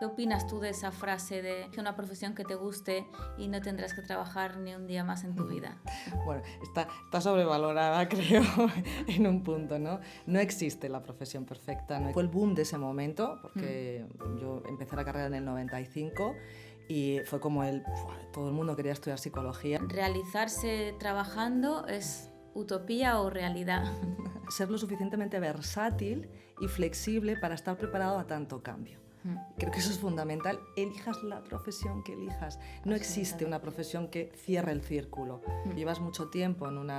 ¿Qué opinas tú de esa frase de que una profesión que te guste y no tendrás que trabajar ni un día más en tu vida? Bueno, está sobrevalorada, creo, en un punto, ¿no? No existe la profesión perfecta. ¿No? Fue el boom de ese momento, porque yo empecé la carrera en el 95 y fue como todo el mundo quería estudiar psicología. ¿Realizarse trabajando es utopía o realidad? Ser lo suficientemente versátil y flexible para estar preparado a tanto cambio. Creo que eso es fundamental. Elijas la profesión que elijas. No existe una profesión que cierre el círculo. Llevas mucho tiempo en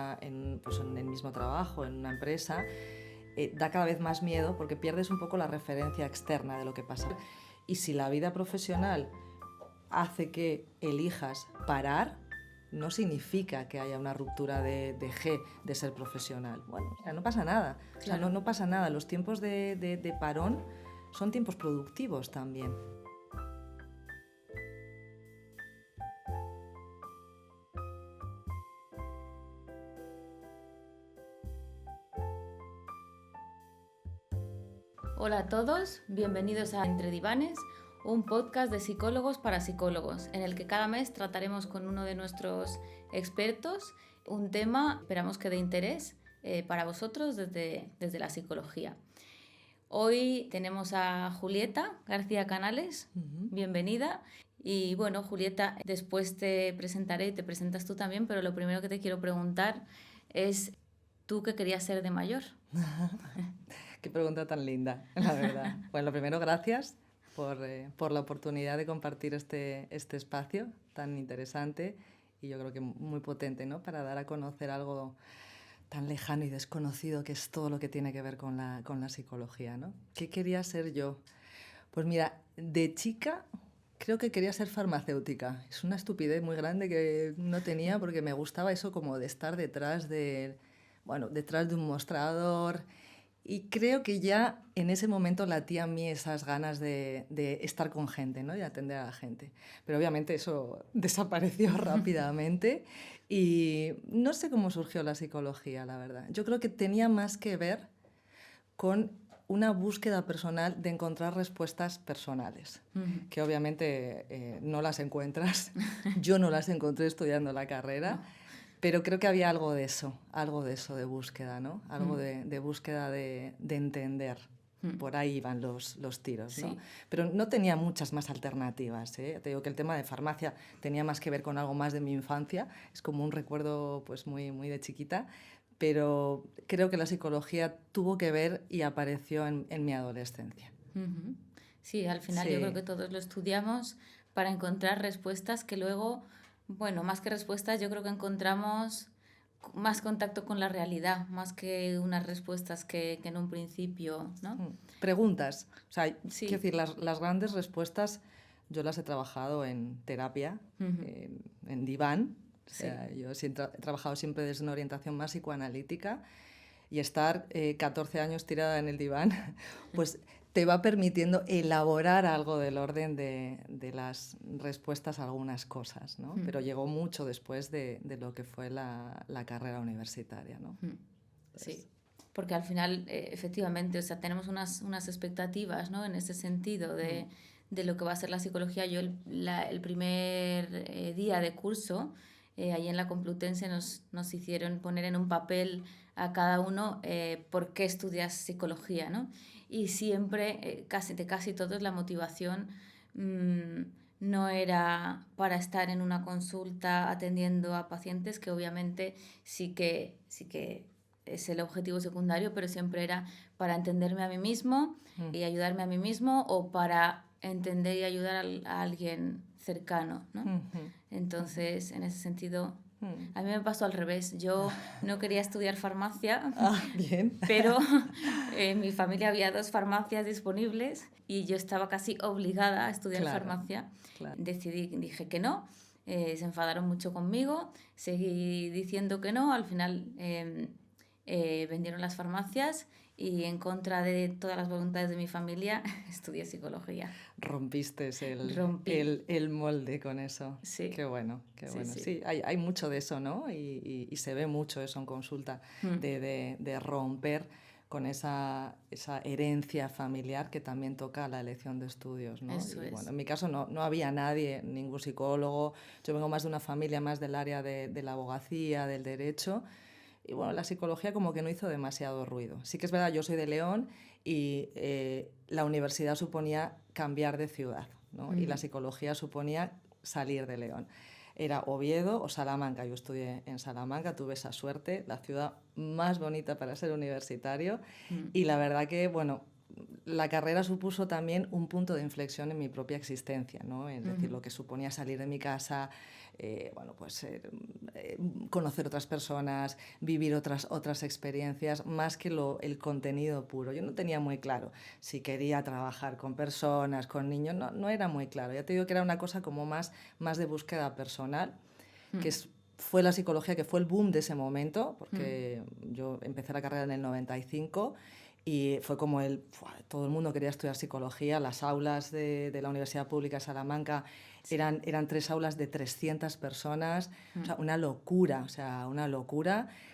el mismo trabajo, en una empresa, da cada vez más miedo porque pierdes un poco la referencia externa de lo que pasa. Y si la vida profesional hace que elijas parar, no significa que haya una ruptura de ser profesional. Bueno, o sea, no pasa nada. Claro. O sea, no pasa nada. Los tiempos de parón son tiempos productivos también. Hola a todos, bienvenidos a Entre Divanes, un podcast de psicólogos para psicólogos, en el que cada mes trataremos con uno de nuestros expertos un tema, esperamos que de interés para vosotros desde la psicología. Hoy tenemos a Julieta García Canales, bienvenida. Y bueno, Julieta, después te presentaré y te presentas tú también, pero lo primero que te quiero preguntar es, ¿tú qué querías ser de mayor? Qué pregunta tan linda, la verdad. Bueno, lo primero, gracias por la oportunidad de compartir este espacio tan interesante y yo creo que muy potente, ¿no? Para dar a conocer algo tan lejano y desconocido que es todo lo que tiene que ver con la psicología, ¿no? ¿Qué quería ser yo? Pues mira, de chica creo que quería ser farmacéutica. Es una estupidez muy grande que no tenía porque me gustaba eso como de estar detrás de un mostrador. Y creo que ya en ese momento latía a mí esas ganas de estar con gente, ¿no? Y atender a la gente. Pero obviamente eso desapareció rápidamente y no sé cómo surgió la psicología, la verdad. Yo creo que tenía más que ver con una búsqueda personal de encontrar respuestas personales, que obviamente no las encuentras. Yo no las encontré estudiando la carrera. Pero creo que había algo de eso de búsqueda, ¿no? Algo de búsqueda de entender. Por ahí iban los tiros, ¿no? Sí. Pero no tenía muchas más alternativas, ¿eh? Te digo que el tema de farmacia tenía más que ver con algo más de mi infancia, es como un recuerdo pues muy, muy de chiquita, pero creo que la psicología tuvo que ver y apareció en mi adolescencia. Sí, al final yo creo que todos lo estudiamos para encontrar respuestas que luego... Bueno, más que respuestas, yo creo que encontramos más contacto con la realidad, más que unas respuestas que en un principio, ¿no? Preguntas. O sea, sí. Quiero decir, las grandes respuestas yo las he trabajado en terapia, en diván. O sea, yo he trabajado siempre desde una orientación más psicoanalítica y estar 14 años tirada en el diván, pues te va permitiendo elaborar algo del orden de las respuestas a algunas cosas, ¿no? Pero llegó mucho después de lo que fue la carrera universitaria, ¿no? Sí, porque al final, efectivamente, o sea, tenemos unas expectativas, ¿no? En ese sentido de lo que va a ser la psicología. Yo el primer día de curso, allí en la Complutense nos hicieron poner en un papel a cada uno por qué estudias psicología, ¿no? Y siempre, casi todos, la motivación no era para estar en una consulta atendiendo a pacientes, que obviamente sí que es el objetivo secundario, pero siempre era para entenderme a mí mismo y ayudarme a mí mismo, o para entender y ayudar a alguien cercano, ¿no? Entonces, en ese sentido, a mí me pasó al revés. Yo no quería estudiar farmacia, bien. pero en mi familia había 2 farmacias disponibles y yo estaba casi obligada a estudiar farmacia. Claro. Dije que no. Se enfadaron mucho conmigo, seguí diciendo que no, al final vendieron las farmacias y, en contra de todas las voluntades de mi familia, estudié psicología. Rompiste el molde con eso. Sí. Qué bueno, qué bueno. Sí, hay mucho de eso, ¿no? Y se ve mucho eso en consulta, de romper con esa herencia familiar que también toca la elección de estudios, ¿no? Eso Y, es. bueno, en mi caso no había nadie, ningún psicólogo. Yo vengo más de una familia más del área de la abogacía, del derecho. Y bueno, la psicología como que no hizo demasiado ruido. Sí que es verdad, yo soy de León y la universidad suponía cambiar de ciudad, ¿no? Y la psicología suponía salir de León. Era Oviedo o Salamanca. Yo estudié en Salamanca, tuve esa suerte, la ciudad más bonita para ser universitario. Y la verdad que, bueno, la carrera supuso también un punto de inflexión en mi propia existencia, ¿no? Es decir, lo que suponía salir de mi casa, conocer otras personas, vivir otras experiencias, más que el contenido puro. Yo no tenía muy claro si quería trabajar con personas, con niños, no era muy claro. Ya te digo que era una cosa como más de búsqueda personal, fue la psicología, que fue el boom de ese momento, porque yo empecé la carrera en el 95 y fue como todo el mundo quería estudiar psicología. Las aulas de la Universidad Pública de Salamanca eran 3 aulas de 300 personas, o sea, una locura,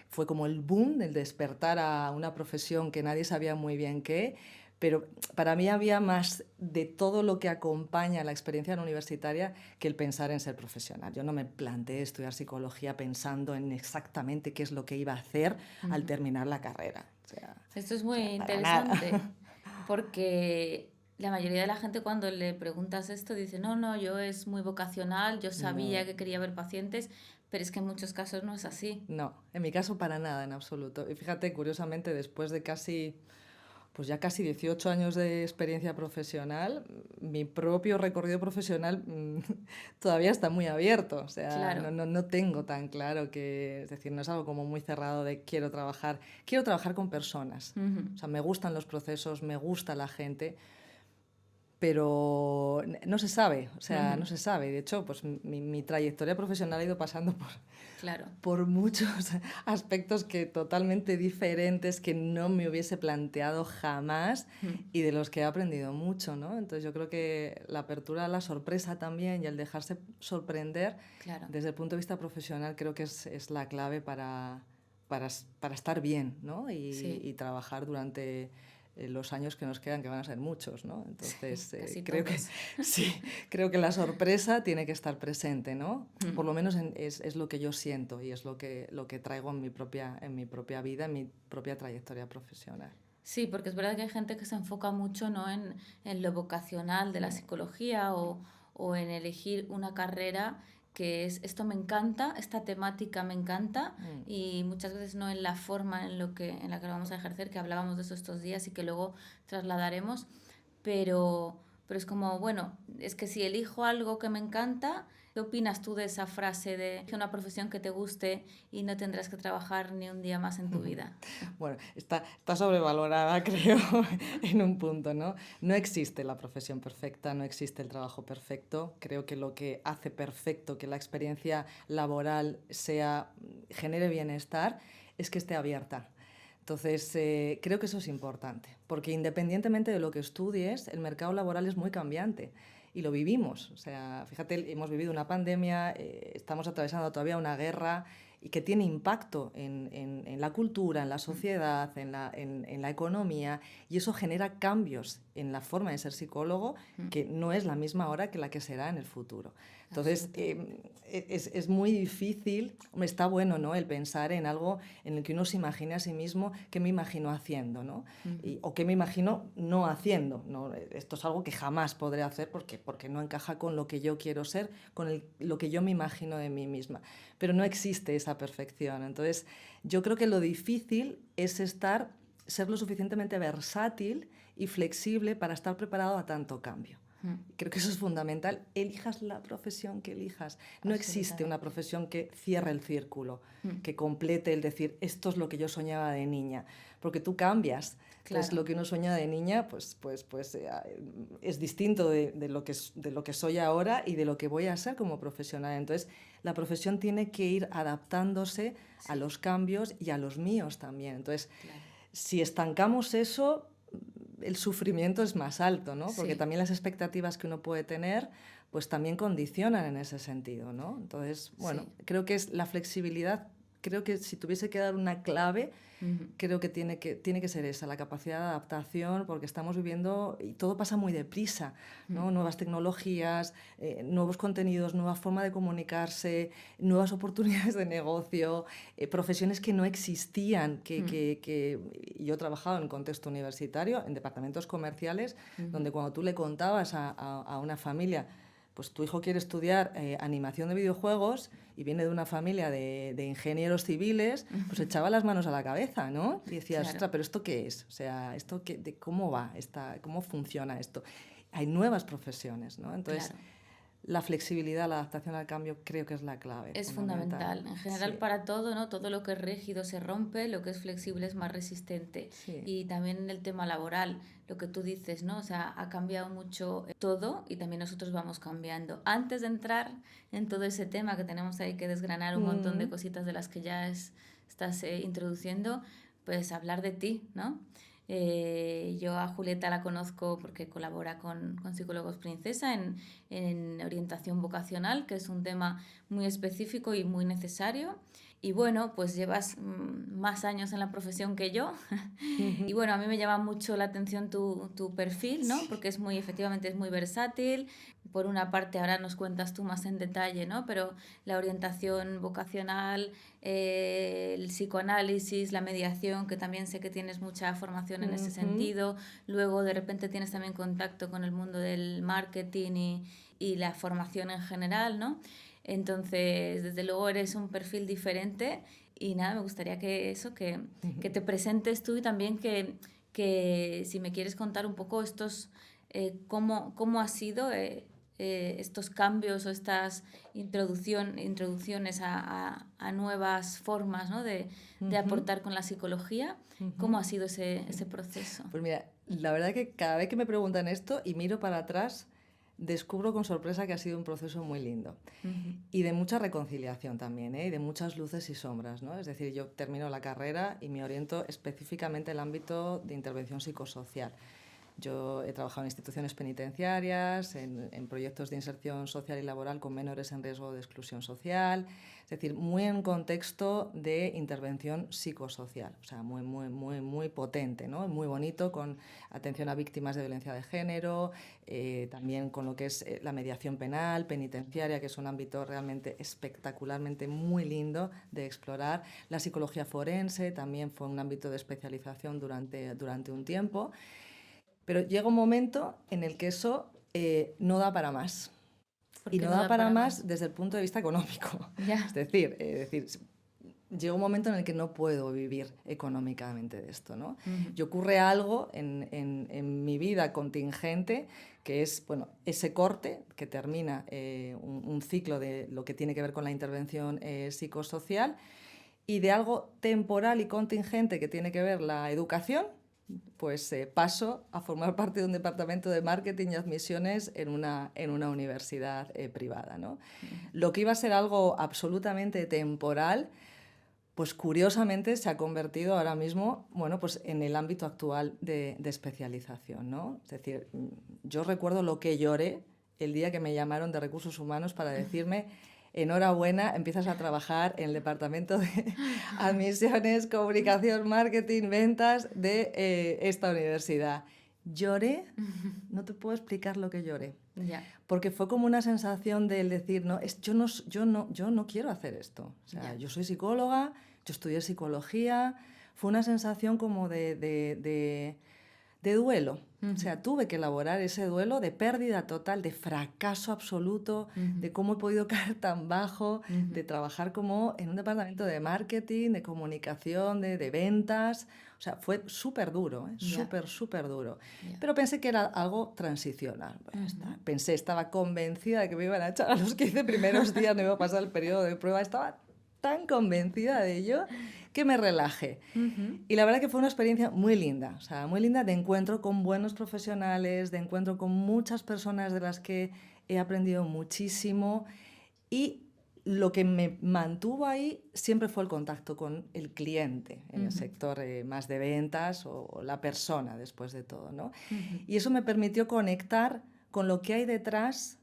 Fue como el boom, el despertar a una profesión que nadie sabía muy bien qué, pero para mí había más de todo lo que acompaña la experiencia universitaria que el pensar en ser profesional. Yo no me planteé estudiar psicología pensando en exactamente qué es lo que iba a hacer al terminar la carrera. Esto es muy interesante porque la mayoría de la gente cuando le preguntas esto dice, no, yo es muy vocacional, yo sabía que quería ver pacientes, pero es que en muchos casos no es así. No, en mi caso para nada, en absoluto. Y fíjate, curiosamente, después de ya casi 18 años de experiencia profesional, mi propio recorrido profesional todavía está muy abierto. O sea, claro. no tengo tan claro es decir, no es algo como muy cerrado de quiero trabajar con personas. O sea, me gustan los procesos, me gusta la gente, pero no se sabe, no se sabe. De hecho, pues mi trayectoria profesional ha ido pasando por muchos aspectos totalmente diferentes que no me hubiese planteado jamás y de los que he aprendido mucho, ¿no? Entonces yo creo que la apertura a la sorpresa también y el dejarse sorprender desde el punto de vista profesional creo que es la clave para estar bien, ¿no? Y trabajar durante los años que nos quedan, que van a ser muchos, ¿no? Entonces, creo que la sorpresa tiene que estar presente, ¿no? Por lo menos es lo que yo siento y es lo que traigo en mi propia vida, en mi propia trayectoria profesional. Sí, porque es verdad que hay gente que se enfoca mucho, ¿no?, en lo vocacional de la psicología o en elegir una carrera que es esto me encanta, esta temática me encanta y muchas veces no en la forma en la que lo vamos a ejercer, que hablábamos de eso estos días y que luego trasladaremos, pero es como, bueno, es que si elijo algo que me encanta, ¿qué opinas tú de esa frase de que una profesión que te guste y no tendrás que trabajar ni un día más en tu vida? Bueno, está sobrevalorada, creo, en un punto, ¿no? No existe la profesión perfecta, no existe el trabajo perfecto. Creo que lo que hace perfecto que la experiencia laboral genere bienestar es que esté abierta. Entonces, creo que eso es importante, porque independientemente de lo que estudies, el mercado laboral es muy cambiante y lo vivimos. O sea, fíjate, hemos vivido una pandemia, estamos atravesando todavía una guerra y que tiene impacto en la cultura, en la sociedad, en la economía, y eso genera cambios en la forma de ser psicólogo que no es la misma ahora que la que será en el futuro. Entonces, es muy difícil, está bueno, ¿no?, el pensar en algo en el que uno se imagine a sí mismo qué me imagino haciendo, ¿no? O qué me imagino no haciendo, ¿no? Esto es algo que jamás podré hacer porque no encaja con lo que yo quiero ser, con lo que yo me imagino de mí misma. Pero no existe esa perfección. Entonces, yo creo que lo difícil es ser lo suficientemente versátil y flexible para estar preparado a tanto cambio. Creo que eso es fundamental. Elijas la profesión que elijas. No existe una profesión que cierre el círculo, que complete el decir, esto es lo que yo soñaba de niña. Porque tú cambias. Entonces, lo que uno sueña de niña es distinto de lo que soy ahora y de lo que voy a ser como profesional. Entonces, la profesión tiene que ir adaptándose a los cambios y a los míos también. Entonces, si estancamos eso, el sufrimiento es más alto, ¿no? Porque también las expectativas que uno puede tener, pues también condicionan en ese sentido, ¿no? Entonces, bueno, creo que es la flexibilidad creo que si tuviese que dar una clave, creo que tiene que ser esa, la capacidad de adaptación, porque estamos viviendo y todo pasa muy deprisa, ¿no? Nuevas tecnologías, nuevos contenidos, nueva forma de comunicarse, nuevas oportunidades de negocio, profesiones que no existían, que yo he trabajado en contexto universitario, en departamentos comerciales, donde cuando tú le contabas a una familia, pues tu hijo quiere estudiar animación de videojuegos y viene de una familia de ingenieros civiles, pues echaba las manos a la cabeza, ¿no? Y decías, Claro. ostras, ¿pero esto qué es? O sea, ¿cómo va? ¿Cómo funciona esto? Hay nuevas profesiones, ¿no? Entonces, Claro. la flexibilidad, la adaptación al cambio creo que es la clave. Es fundamental. En general, Sí. para todo, ¿no? Todo lo que es rígido se rompe, lo que es flexible es más resistente. Sí. Y también en el tema laboral, lo que tú dices, ¿no? O sea, ha cambiado mucho todo y también nosotros vamos cambiando. Antes de entrar en todo ese tema que tenemos ahí que desgranar un montón de cositas de las que ya estás introduciendo, pues hablar de ti, ¿no? Yo a Julieta la conozco porque colabora con Psicólogos Princesa en orientación vocacional, que es un tema muy específico y muy necesario. Y bueno, pues llevas más años en la profesión que yo. Y bueno, a mí me llama mucho la atención tu perfil, ¿no? Porque efectivamente es muy versátil. Por una parte, ahora nos cuentas tú más en detalle, ¿no? Pero la orientación vocacional, el psicoanálisis, la mediación, que también sé que tienes mucha formación en ese sentido. Luego, de repente, tienes también contacto con el mundo del marketing y la formación en general, ¿no? Entonces, desde luego eres un perfil diferente y nada, me gustaría que te presentes tú y también que si me quieres contar un poco cómo ha sido estos cambios o estas introducciones a nuevas formas, ¿no? de aportar con la psicología, ¿cómo ha sido ese proceso? Pues mira, la verdad que cada vez que me preguntan esto y miro para atrás, descubro con sorpresa que ha sido un proceso muy lindo y de mucha reconciliación también, y de muchas luces y sombras, ¿no? Es decir, yo termino la carrera y me oriento específicamente en el ámbito de intervención psicosocial. Yo he trabajado en instituciones penitenciarias, en proyectos de inserción social y laboral con menores en riesgo de exclusión social, es decir, muy en contexto de intervención psicosocial, o sea, muy potente, ¿no? Muy bonito, con atención a víctimas de violencia de género, también con lo que es la mediación penal, penitenciaria, que es un ámbito realmente espectacularmente muy lindo de explorar. La psicología forense también fue un ámbito de especialización durante un tiempo. Pero llega un momento en el que eso no da para más. Y no da para más desde el punto de vista económico. Ya. Es decir, llega un momento en el que no puedo vivir económicamente de esto, ¿no? Y ocurre algo en mi vida contingente, que es, bueno, ese corte que termina un ciclo de lo que tiene que ver con la intervención psicosocial, y de algo temporal y contingente que tiene que ver la educación, pues paso a formar parte de un departamento de marketing y admisiones en una universidad privada, ¿no? Lo que iba a ser algo absolutamente temporal, pues curiosamente se ha convertido ahora mismo, bueno, pues en el ámbito actual de especialización, ¿no? Es decir, yo recuerdo lo que lloré el día que me llamaron de Recursos Humanos para decirme: enhorabuena, empiezas a trabajar en el departamento de admisiones, comunicación, marketing, ventas de esta universidad. Lloré, no te puedo explicar lo que lloré. Ya. Porque fue como una sensación de decir, no, yo no quiero hacer esto. O sea, yo soy psicóloga, yo estudié psicología. Fue una sensación como de duelo. O sea, tuve que elaborar ese duelo de pérdida total, de fracaso absoluto, de cómo he podido caer tan bajo, de trabajar como en un departamento de marketing, de comunicación, de ventas. O sea, fue súper duro, súper duro. Pero pensé que era algo transicional. Bueno, estaba convencida de que me iban a echar a los 15 primeros días, no iba a pasar el periodo de prueba. Estaba tan convencida de ello que me relajé. Y la verdad que fue una experiencia muy linda, o sea, muy linda, de encuentro con buenos profesionales, de encuentro con muchas personas de las que he aprendido muchísimo, y lo que me mantuvo ahí siempre fue el contacto con el cliente en el sector más de ventas, o la persona después de todo, ¿no? Y eso me permitió conectar con lo que hay detrás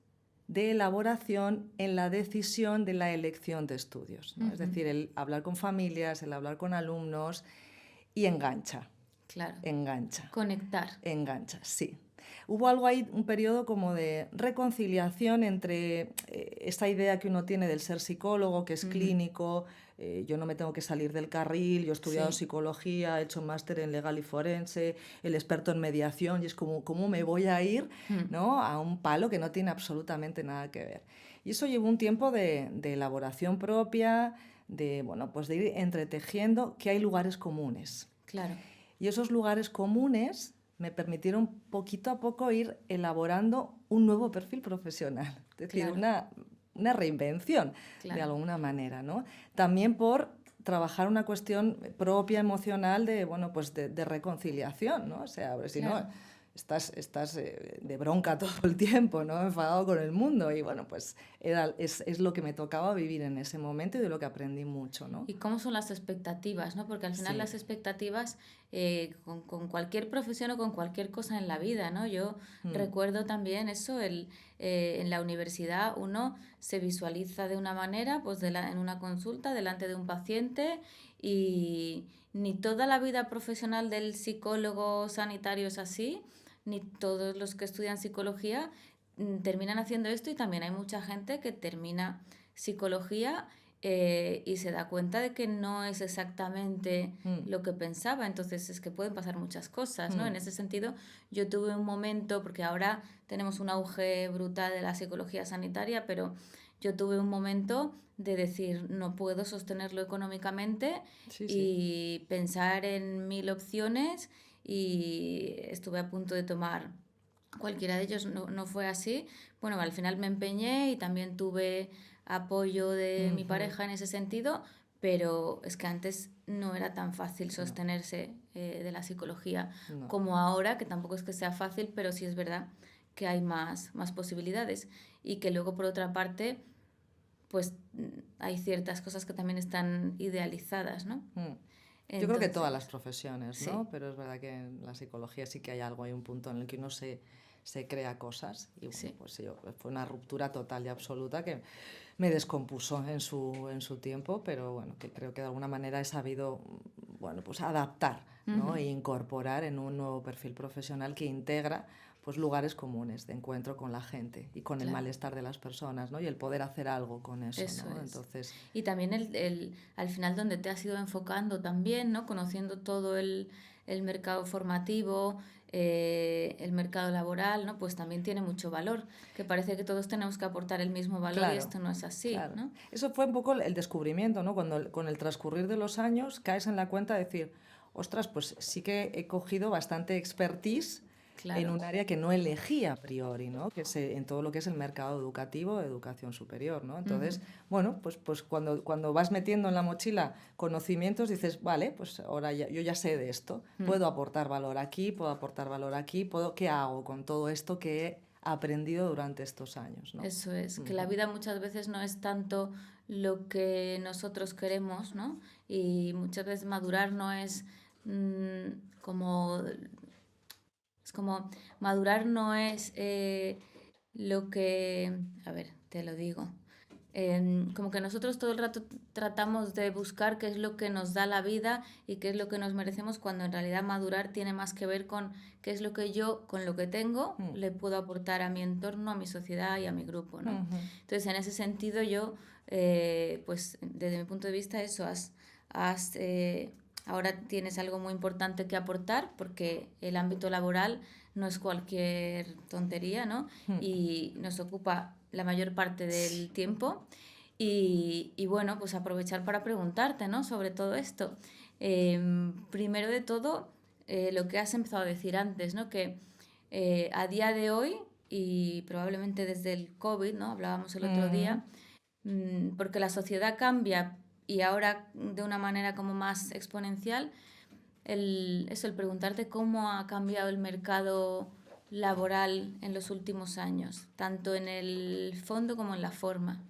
de elaboración en la decisión de la elección de estudios, ¿no? Es decir, el hablar con familias, el hablar con alumnos y engancha. Claro. Engancha. Conectar. Engancha, sí. Hubo algo ahí, un periodo como de reconciliación entre esta idea que uno tiene del ser psicólogo, que es clínico, yo no me tengo que salir del carril, yo he estudiado psicología, he hecho un máster en legal y forense, el experto en mediación, y es como, ¿cómo me voy a ir, ¿no?, a un palo que no tiene absolutamente nada que ver? Y eso llevó un tiempo de elaboración propia, de, bueno, pues de ir entretejiendo que hay lugares comunes. Claro. Y esos lugares comunes me permitieron poquito a poco ir elaborando un nuevo perfil profesional, es decir, una reinvención de alguna manera, ¿no? También por trabajar una cuestión propia, emocional, de, bueno, pues de reconciliación, ¿no? O sea, si no, estás de bronca todo el tiempo, ¿no? Enfadado con el mundo, y bueno, pues es lo que me tocaba vivir en ese momento y de lo que aprendí mucho, ¿no? ¿Y cómo son las expectativas, ¿no? Porque al final las expectativas con cualquier profesión o con cualquier cosa en la vida, ¿no? Yo recuerdo también eso, en la universidad uno se visualiza de una manera, pues en una consulta delante de un paciente, y ni toda la vida profesional del psicólogo sanitario es así, ni todos los que estudian psicología terminan haciendo esto, y también hay mucha gente que termina psicología y se da cuenta de que no es exactamente lo que pensaba. Entonces es que pueden pasar muchas cosas, ¿no? En ese sentido, yo tuve un momento, porque ahora tenemos un auge brutal de la psicología sanitaria, pero yo tuve un momento de decir, no puedo sostenerlo económicamente, y pensar en 1000 opciones, y estuve a punto de tomar cualquiera de ellos. No fue así. Bueno, al final me empeñé y también tuve apoyo de mi pareja en ese sentido, pero es que antes no era tan fácil sostenerse de la psicología como ahora, que tampoco es que sea fácil, pero sí es verdad que hay más posibilidades, y que luego, por otra parte, pues hay ciertas cosas que también están idealizadas, ¿no? Yo creo que todas las profesiones, ¿no? Pero es verdad que en la psicología sí que hay algo, hay un punto en el que uno se crea cosas, y bueno, pues fue una ruptura total y absoluta que me descompuso en su tiempo, pero bueno, que creo que de alguna manera he sabido, bueno, pues adaptar, ¿no? E incorporar en un nuevo perfil profesional que integra, pues, lugares comunes de encuentro con la gente y con el malestar de las personas, ¿no? Y el poder hacer algo con eso, ¿no? Entonces... Y también al final donde te has ido enfocando también, ¿no? Conociendo todo el mercado formativo, el mercado laboral, ¿no? Pues también tiene mucho valor, que parece que todos tenemos que aportar el mismo valor, y esto no es así, ¿no? Eso fue un poco el descubrimiento, ¿no? Cuando con el transcurrir de los años caes en la cuenta de decir, ostras, pues sí que he cogido bastante expertise en un área que no elegí a priori, ¿no? Que es en todo lo que es el mercado educativo, educación superior, ¿no? Entonces, bueno, pues cuando vas metiendo en la mochila conocimientos, dices, vale, pues ahora yo ya sé de esto, puedo aportar valor aquí, ¿qué hago con todo esto que he aprendido durante estos años, ¿no? Eso es, que la vida muchas veces no es tanto lo que nosotros queremos, ¿no? Y muchas veces madurar no es como... Es como madurar no es lo que... A ver, te lo digo. Como que nosotros todo el rato tratamos de buscar qué es lo que nos da la vida y qué es lo que nos merecemos, cuando en realidad madurar tiene más que ver con qué es lo que yo, con lo que tengo, le puedo aportar a mi entorno, a mi sociedad y a mi grupo, ¿no? Entonces, en ese sentido, yo, pues desde mi punto de vista, eso, ahora tienes algo muy importante que aportar, porque el ámbito laboral no es cualquier tontería, ¿no? Y nos ocupa la mayor parte del tiempo. Y bueno, pues aprovechar para preguntarte, ¿no?, sobre todo esto. Primero de todo, lo que has empezado a decir antes, ¿no?, que a día de hoy, y probablemente desde el COVID, ¿no?, hablábamos el otro día, porque la sociedad cambia, y ahora de una manera como más exponencial, el preguntarte cómo ha cambiado el mercado laboral en los últimos años, tanto en el fondo como en la forma.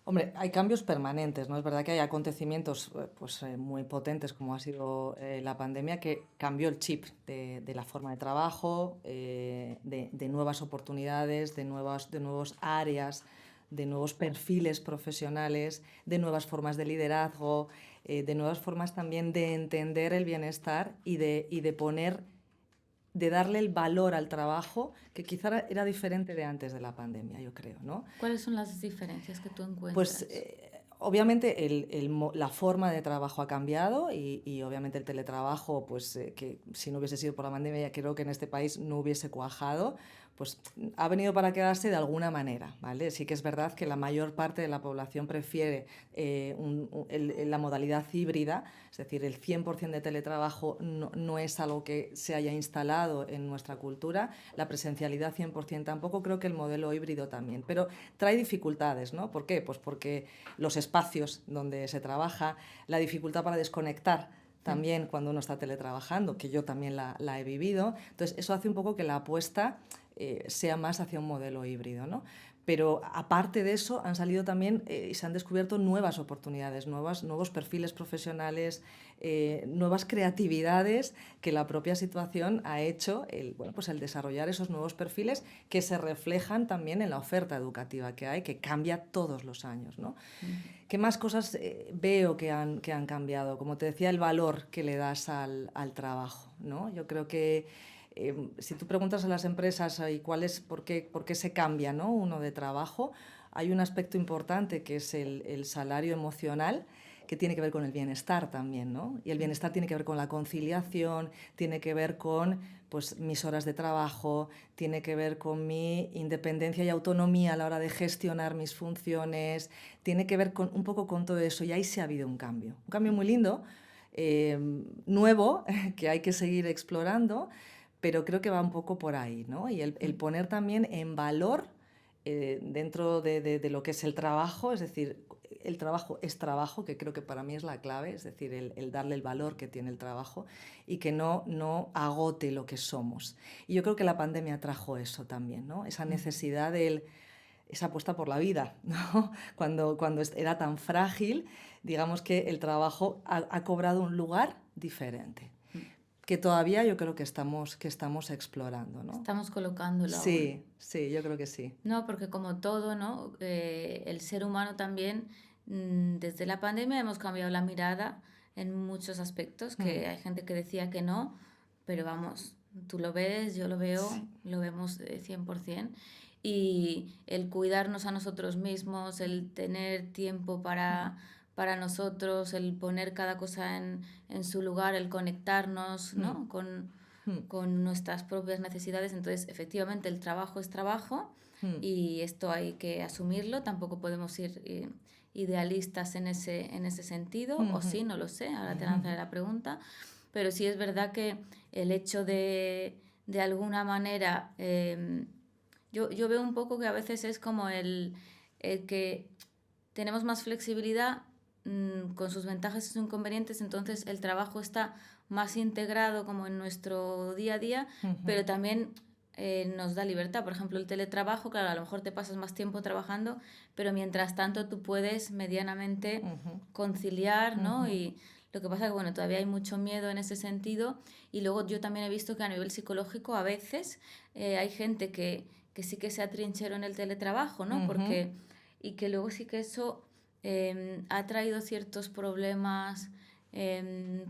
Hombre, hay cambios permanentes, ¿no? Es verdad que hay acontecimientos pues, muy potentes como ha sido la pandemia que cambió el chip de la forma de trabajo, de nuevas oportunidades, de nuevos áreas, de nuevos perfiles profesionales, de nuevas formas de liderazgo, de nuevas formas también de entender el bienestar y de poner, de darle el valor al trabajo que quizá era diferente de antes de la pandemia, yo creo, ¿no? ¿Cuáles son las diferencias que tú Pues encuentras? obviamente la forma de trabajo ha cambiado y obviamente el teletrabajo, pues que si no hubiese sido por la pandemia, ya creo que en este país no hubiese cuajado, pues ha venido para quedarse de alguna manera, ¿vale? Sí que es verdad que la mayor parte de la población prefiere la modalidad híbrida, es decir, el 100% de teletrabajo no es algo que se haya instalado en nuestra cultura, la presencialidad 100% tampoco, creo que el modelo híbrido también, pero trae dificultades, ¿no? ¿Por qué? Pues porque los espacios donde se trabaja, la dificultad para desconectar también cuando uno está teletrabajando, que yo también la he vivido. Entonces, eso hace un poco que la apuesta sea más hacia un modelo híbrido, ¿no? Pero aparte de eso, han salido también y se han descubierto nuevas oportunidades, nuevos perfiles profesionales, nuevas creatividades que la propia situación ha hecho bueno, pues el desarrollar esos nuevos perfiles que se reflejan también en la oferta educativa que hay, que cambia todos los años, ¿no? ¿Qué más cosas veo que han cambiado? Como te decía, el valor que le das al trabajo, ¿no? Yo creo que si tú preguntas a las empresas por qué se cambia, ¿no? Uno de trabajo, hay un aspecto importante que es el salario emocional, que tiene que ver con el bienestar también, ¿no? Y el bienestar tiene que ver con la conciliación, tiene que ver con pues, mis horas de trabajo, tiene que ver con mi independencia y autonomía a la hora de gestionar mis funciones, tiene que ver un poco con todo eso, y ahí sí ha habido un cambio muy lindo, nuevo, que hay que seguir explorando, pero creo que va un poco por ahí, ¿no? Y el poner también en valor dentro de lo que es el trabajo, es decir, el trabajo es trabajo, que creo que para mí es la clave, es decir, el darle el valor que tiene el trabajo y que no agote lo que somos. Y yo creo que la pandemia trajo eso también, ¿no? Esa necesidad esa apuesta por la vida, ¿no? Cuando era tan frágil, digamos que el trabajo ha cobrado un lugar diferente, que todavía yo creo que estamos explorando, ¿no? Estamos colocándolo aún. Sí, sí, yo creo que sí. No, porque como todo, ¿no? El ser humano también, desde la pandemia hemos cambiado la mirada en muchos aspectos, Mm, que hay gente que decía que no, pero vamos, tú lo ves, yo lo veo, sí. lo vemos 100%. Y el cuidarnos a nosotros mismos, el tener tiempo Mm, para nosotros, el poner cada cosa en su lugar, el conectarnos, mm, ¿no? mm, Con nuestras propias necesidades. Entonces, efectivamente, el trabajo es trabajo mm, y esto hay que asumirlo. Tampoco podemos ir idealistas en ese sentido, o mm, sí, no lo sé, ahora te mm, lanzaré la pregunta. Pero sí es verdad que el hecho de alguna manera, yo veo un poco que a veces es como el que tenemos más flexibilidad con sus ventajas y sus inconvenientes, entonces el trabajo está más integrado como en nuestro día a día, pero también nos da libertad. Por ejemplo, el teletrabajo, claro, a lo mejor te pasas más tiempo trabajando, pero mientras tanto tú puedes medianamente conciliar, ¿no? mm, Y lo que pasa es que, bueno, todavía hay mucho miedo en ese sentido. Y luego yo también he visto que a nivel psicológico a veces hay gente que sí que se atrincheró en el teletrabajo, ¿no? mm. Porque, y que luego sí que eso ha traído ciertos problemas,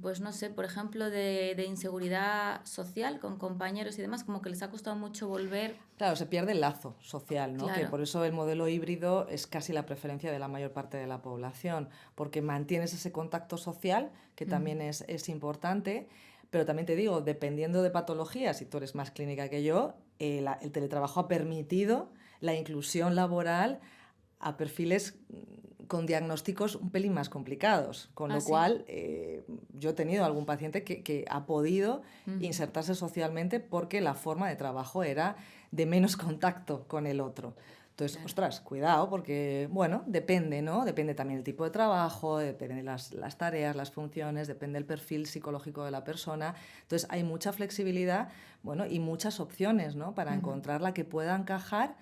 pues no sé, por ejemplo, de inseguridad social con compañeros y demás, como que les ha costado mucho volver. Claro, se pierde el lazo social, ¿no? Que Claro. por eso el modelo híbrido es casi la preferencia de la mayor parte de la población, porque mantienes ese contacto social, que también es importante, pero también te digo, dependiendo de patologías, si tú eres más clínica que yo, el teletrabajo ha permitido la inclusión laboral a perfiles con diagnósticos un pelín más complicados, con Ah, lo sí. cual yo he tenido algún paciente que ha podido insertarse socialmente porque la forma de trabajo era de menos contacto con el otro. Entonces, Claro. ostras, cuidado, porque, bueno, depende, ¿no? Depende también el tipo de trabajo, depende las tareas, las funciones, depende el perfil psicológico de la persona. Entonces, hay mucha flexibilidad, bueno, y muchas opciones, ¿no? Para encontrar la que pueda encajar,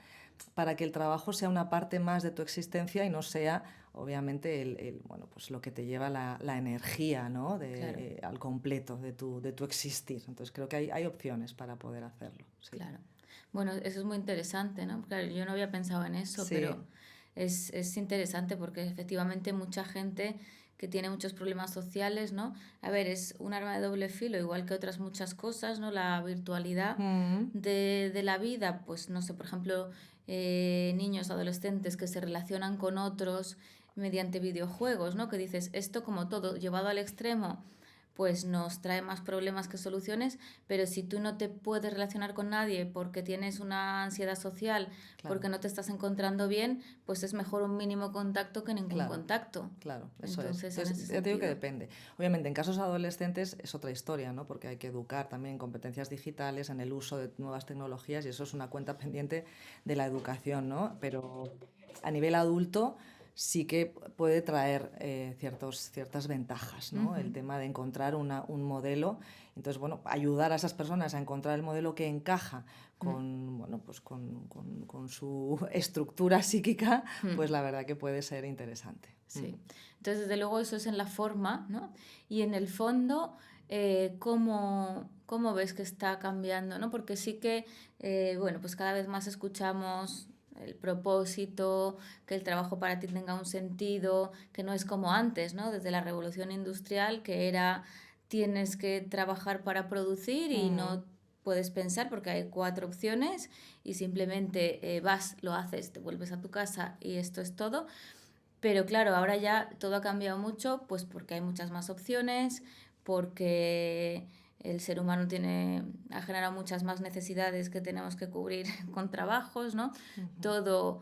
para que el trabajo sea una parte más de tu existencia y no sea, obviamente, bueno, pues lo que te lleva la energía, ¿no? Claro. Al completo de tu existir. Entonces creo que hay opciones para poder hacerlo. Sí. Claro. Bueno, eso es muy interesante, ¿no? Claro, yo no había pensado en eso, Sí. pero es interesante porque efectivamente mucha gente que tiene muchos problemas sociales, ¿no? A ver, es un arma de doble filo, igual que otras muchas cosas, ¿no? La virtualidad Mm, de la vida, pues no sé, por ejemplo, niños, adolescentes que se relacionan con otros mediante videojuegos, ¿no? Que dices, esto como todo, llevado al extremo, pues nos trae más problemas que soluciones, pero si tú no te puedes relacionar con nadie porque tienes una ansiedad social, claro, porque no te estás encontrando bien, pues es mejor un mínimo contacto que ningún claro. contacto. Claro, eso es. Entonces, en ese Entonces, ya te digo que sentido, depende. Obviamente, en casos adolescentes es otra historia, ¿no? Porque hay que educar también en competencias digitales, en el uso de nuevas tecnologías, y eso es una cuenta pendiente de la educación, ¿no? Pero a nivel adulto sí que puede traer ciertas ventajas, ¿no? El ujú, tema de encontrar un modelo. Entonces, bueno, ayudar a esas personas a encontrar el modelo que encaja mm, con, bueno, pues con su estructura psíquica, pues mm, la verdad que puede ser interesante. Mm. sí. Entonces, desde luego, eso es en la forma, ¿no? Y en el fondo, ¿cómo ves que está cambiando, ¿no? Porque sí que, bueno, pues cada vez más escuchamos el propósito, que el trabajo para ti tenga un sentido, que no es como antes, ¿no? Desde la revolución industrial, que era tienes que trabajar para producir y Mm, no puedes pensar porque hay cuatro opciones y simplemente vas, lo haces, te vuelves a tu casa y esto es todo. Pero claro, ahora ya todo ha cambiado mucho, pues porque hay muchas más opciones, porque el ser humano ha generado muchas más necesidades que tenemos que cubrir con trabajos, ¿no? ujú. Todo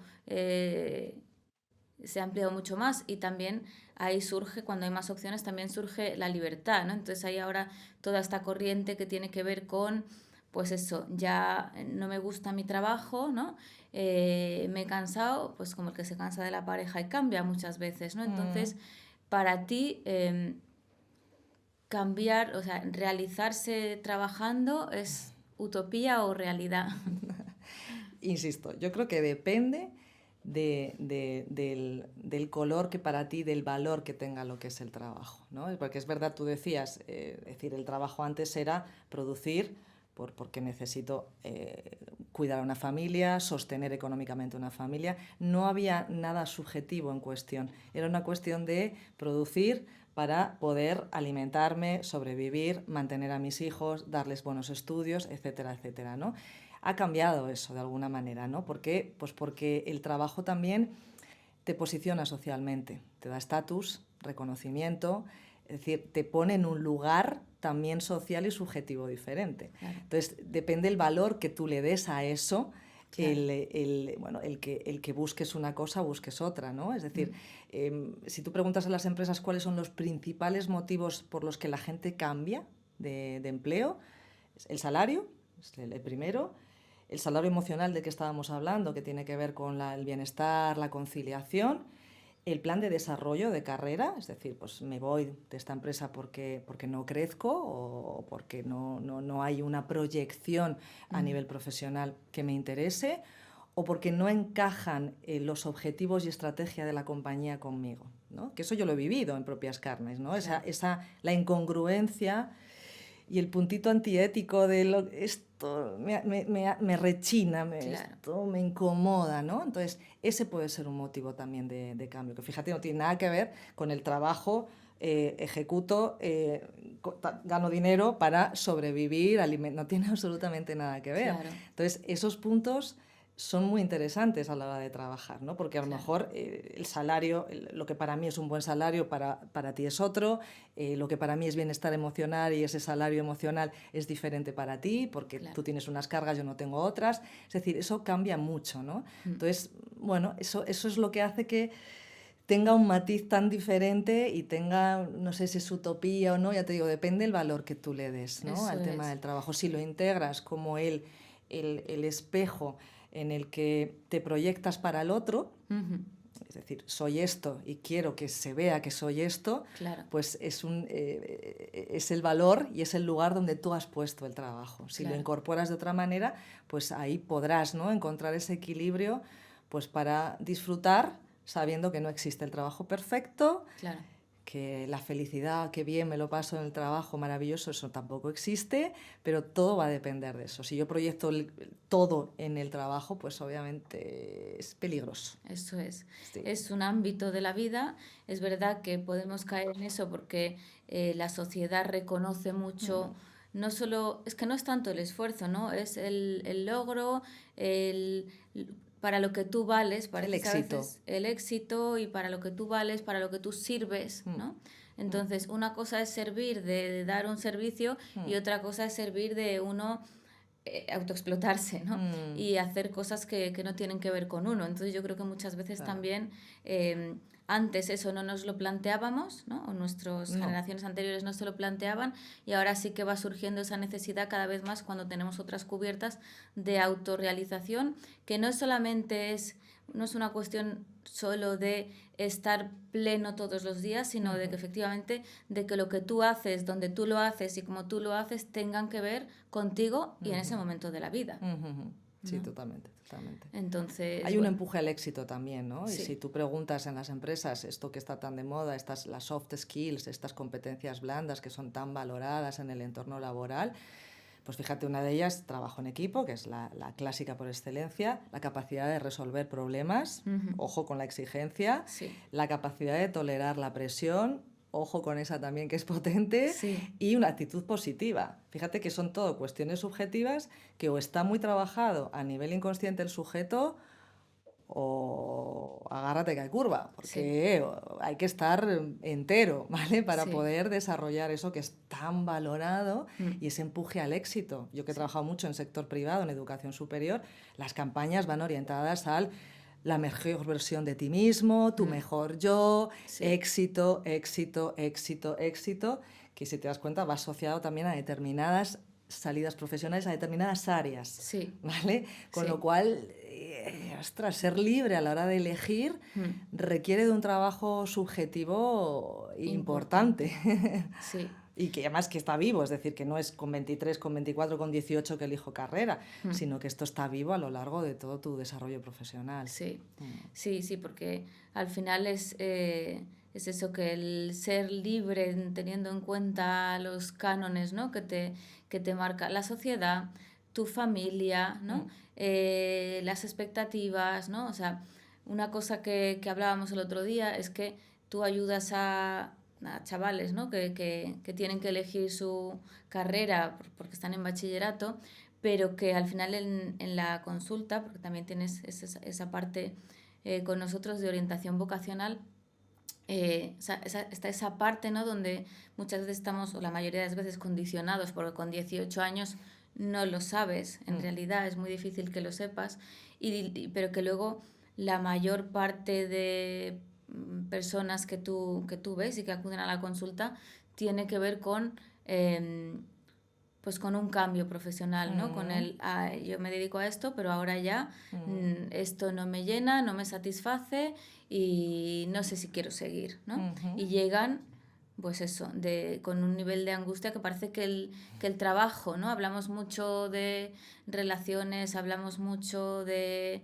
se ha ampliado mucho más y también ahí surge, cuando hay más opciones, también surge la libertad, ¿no? Entonces hay ahora toda esta corriente que tiene que ver con, pues eso, ya no me gusta mi trabajo, ¿no? Me he cansado, pues como el que se cansa de la pareja y cambia muchas veces, ¿no? Mm. Entonces, para ti, cambiar, o sea, realizarse trabajando es utopía o realidad. Insisto, yo creo que depende del color que para ti, del valor que tenga lo que es el trabajo, ¿no? Porque es verdad, tú decías, decir, el trabajo antes era producir porque necesito cuidar a una familia, sostener económicamente una familia. No había nada subjetivo en cuestión, era una cuestión de producir para poder alimentarme, sobrevivir, mantener a mis hijos, darles buenos estudios, etcétera, etcétera, ¿no? Ha cambiado eso de alguna manera, ¿no? ¿Por qué? Pues porque el trabajo también te posiciona socialmente, te da estatus, reconocimiento, es decir, te pone en un lugar también social y subjetivo diferente. Claro, Entonces, depende el valor que tú le des a eso, claro. bueno, el que busques una cosa, busques otra, ¿no? Es decir, Mm, si tú preguntas a las empresas cuáles son los principales motivos por los que la gente cambia de empleo, el salario, es el primero, el salario emocional del que estábamos hablando, que tiene que ver con el bienestar, la conciliación, el plan de desarrollo de carrera, es decir, pues me voy de esta empresa porque no crezco o porque no hay una proyección a mm, nivel profesional que me interese o porque no encajan los objetivos y estrategia de la compañía conmigo, ¿no? Que eso yo lo he vivido en propias carnes, ¿no? claro, La incongruencia y el puntito antiético de esto me rechina, claro. esto me incomoda, ¿no? Entonces, ese puede ser un motivo también de cambio, que fíjate, no tiene nada que ver con el trabajo, ejecuto, gano dinero para sobrevivir, no tiene absolutamente nada que ver. Claro, Entonces, esos puntos son muy interesantes a la hora de trabajar, ¿no? Porque a lo claro, mejor el salario, lo que para mí es un buen salario, para ti es otro, lo que para mí es bienestar emocional y ese salario emocional es diferente para ti, porque claro. tú tienes unas cargas, yo no tengo otras. Es decir, eso cambia mucho, ¿no? Mm, Entonces, bueno, eso es lo que hace que tenga un matiz tan diferente y tenga, no sé si es utopía o no, ya te digo, depende del valor que tú le des, ¿no? eso Al tema es. del trabajo. Si lo integras como el espejo en el que te proyectas para el otro, Ujú, decir, soy esto y quiero que se vea que soy esto, Claro. pues es el valor y es el lugar donde tú has puesto el trabajo. Si lo incorporas de otra manera, pues ahí podrás, ¿no?, encontrar ese equilibrio, pues para disfrutar sabiendo que no existe el trabajo perfecto, Claro. que la felicidad, que bien me lo paso en el trabajo, maravilloso, eso tampoco existe, pero todo va a depender de eso. Si yo proyecto todo en el trabajo, pues obviamente es peligroso. Eso es. Sí. Es un ámbito de la vida. Es verdad que podemos caer en eso porque la sociedad reconoce mucho, no solo, es que no es tanto el esfuerzo, ¿no? Es el logro, para lo que tú vales, El parece a éxito. veces el éxito y para lo que tú vales, para lo que tú sirves, ¿no? Entonces, una cosa es servir de dar un servicio y otra cosa es servir de uno autoexplotarse, ¿no? Y hacer cosas que no tienen que ver con uno. Entonces yo creo que muchas veces también antes eso no nos lo planteábamos, ¿no? O nuestras generaciones anteriores no se lo planteaban y ahora sí que va surgiendo esa necesidad cada vez más cuando tenemos otras cubiertas de autorrealización, que no solamente no es una cuestión solo de estar pleno todos los días, sino de que efectivamente de que lo que tú haces, donde tú lo haces y como tú lo haces tengan que ver contigo y en ese momento de la vida. Sí, ¿no? totalmente. Entonces, hay un empuje al éxito también, ¿no? Sí. Y si tú preguntas en las empresas esto que está tan de moda, las soft skills, estas competencias blandas que son tan valoradas en el entorno laboral, pues fíjate, una de ellas, trabajo en equipo, que es la clásica por excelencia, la capacidad de resolver problemas, ojo con la exigencia, la capacidad de tolerar la presión, ojo con esa también que es potente, y una actitud positiva. Fíjate que son todo cuestiones subjetivas que o está muy trabajado a nivel inconsciente el sujeto o agárrate que hay curva, porque hay que estar entero, ¿vale? Para poder desarrollar eso que es tan valorado y ese empuje al éxito. Yo que he trabajado mucho en sector privado, en educación superior, las campañas van orientadas al la mejor versión de ti mismo, tu mejor yo, éxito, éxito, éxito, éxito, que si te das cuenta va asociado también a determinadas salidas profesionales, a determinadas áreas, ¿vale? Con lo cual, ostras, ser libre a la hora de elegir requiere de un trabajo subjetivo importante. Y que además que está vivo, es decir, que no es con 23, con 24, con 18 que elijo carrera, sino que esto está vivo a lo largo de todo tu desarrollo profesional. Sí, porque al final es eso, que el ser libre teniendo en cuenta los cánones, ¿no?, que te marca la sociedad, tu familia, ¿no? Las expectativas, ¿no? O sea, una cosa que hablábamos el otro día es que tú ayudas a chavales, ¿no?, que tienen que elegir su carrera porque están en bachillerato, pero que al final en la consulta, porque también tienes esa parte con nosotros de orientación vocacional, está esa parte, ¿no?, donde muchas veces estamos, o la mayoría de las veces, condicionados, porque con 18 años no lo sabes, en realidad es muy difícil que lo sepas, pero que luego la mayor parte de personas que tú ves y que acuden a la consulta tiene que ver con pues con un cambio profesional, ¿no? Con yo me dedico a esto, pero ahora ya esto no me llena, no me satisface y no sé si quiero seguir, ¿no? Y llegan, pues eso, con un nivel de angustia que parece que el trabajo, ¿no? Hablamos mucho de relaciones, hablamos mucho de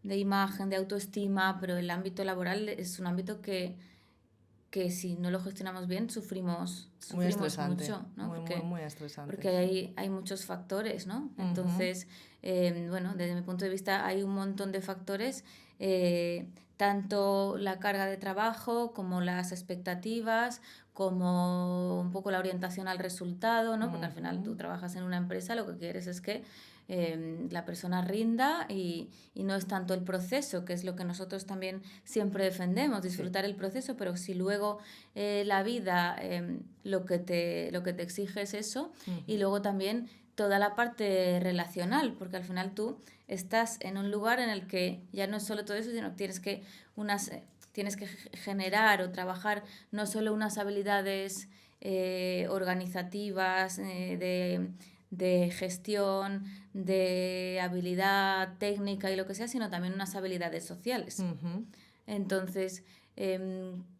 imagen, de autoestima, pero el ámbito laboral es un ámbito que si no lo gestionamos bien sufrimos mucho, ¿no? Muy estresante. Porque hay muchos factores, ¿no? Entonces, bueno, desde mi punto de vista hay un montón de factores, tanto la carga de trabajo como las expectativas, como un poco la orientación al resultado, ¿no? Porque al final tú trabajas en una empresa, lo que quieres es que la persona rinda y no es tanto el proceso, que es lo que nosotros también siempre defendemos, disfrutar el proceso, pero si luego la vida lo que te exige es eso, y luego también toda la parte relacional, porque al final tú estás en un lugar en el que ya no es solo todo eso, sino que tienes que generar o trabajar no solo unas habilidades organizativas, de gestión, de habilidad técnica y lo que sea, sino también unas habilidades sociales. Entonces,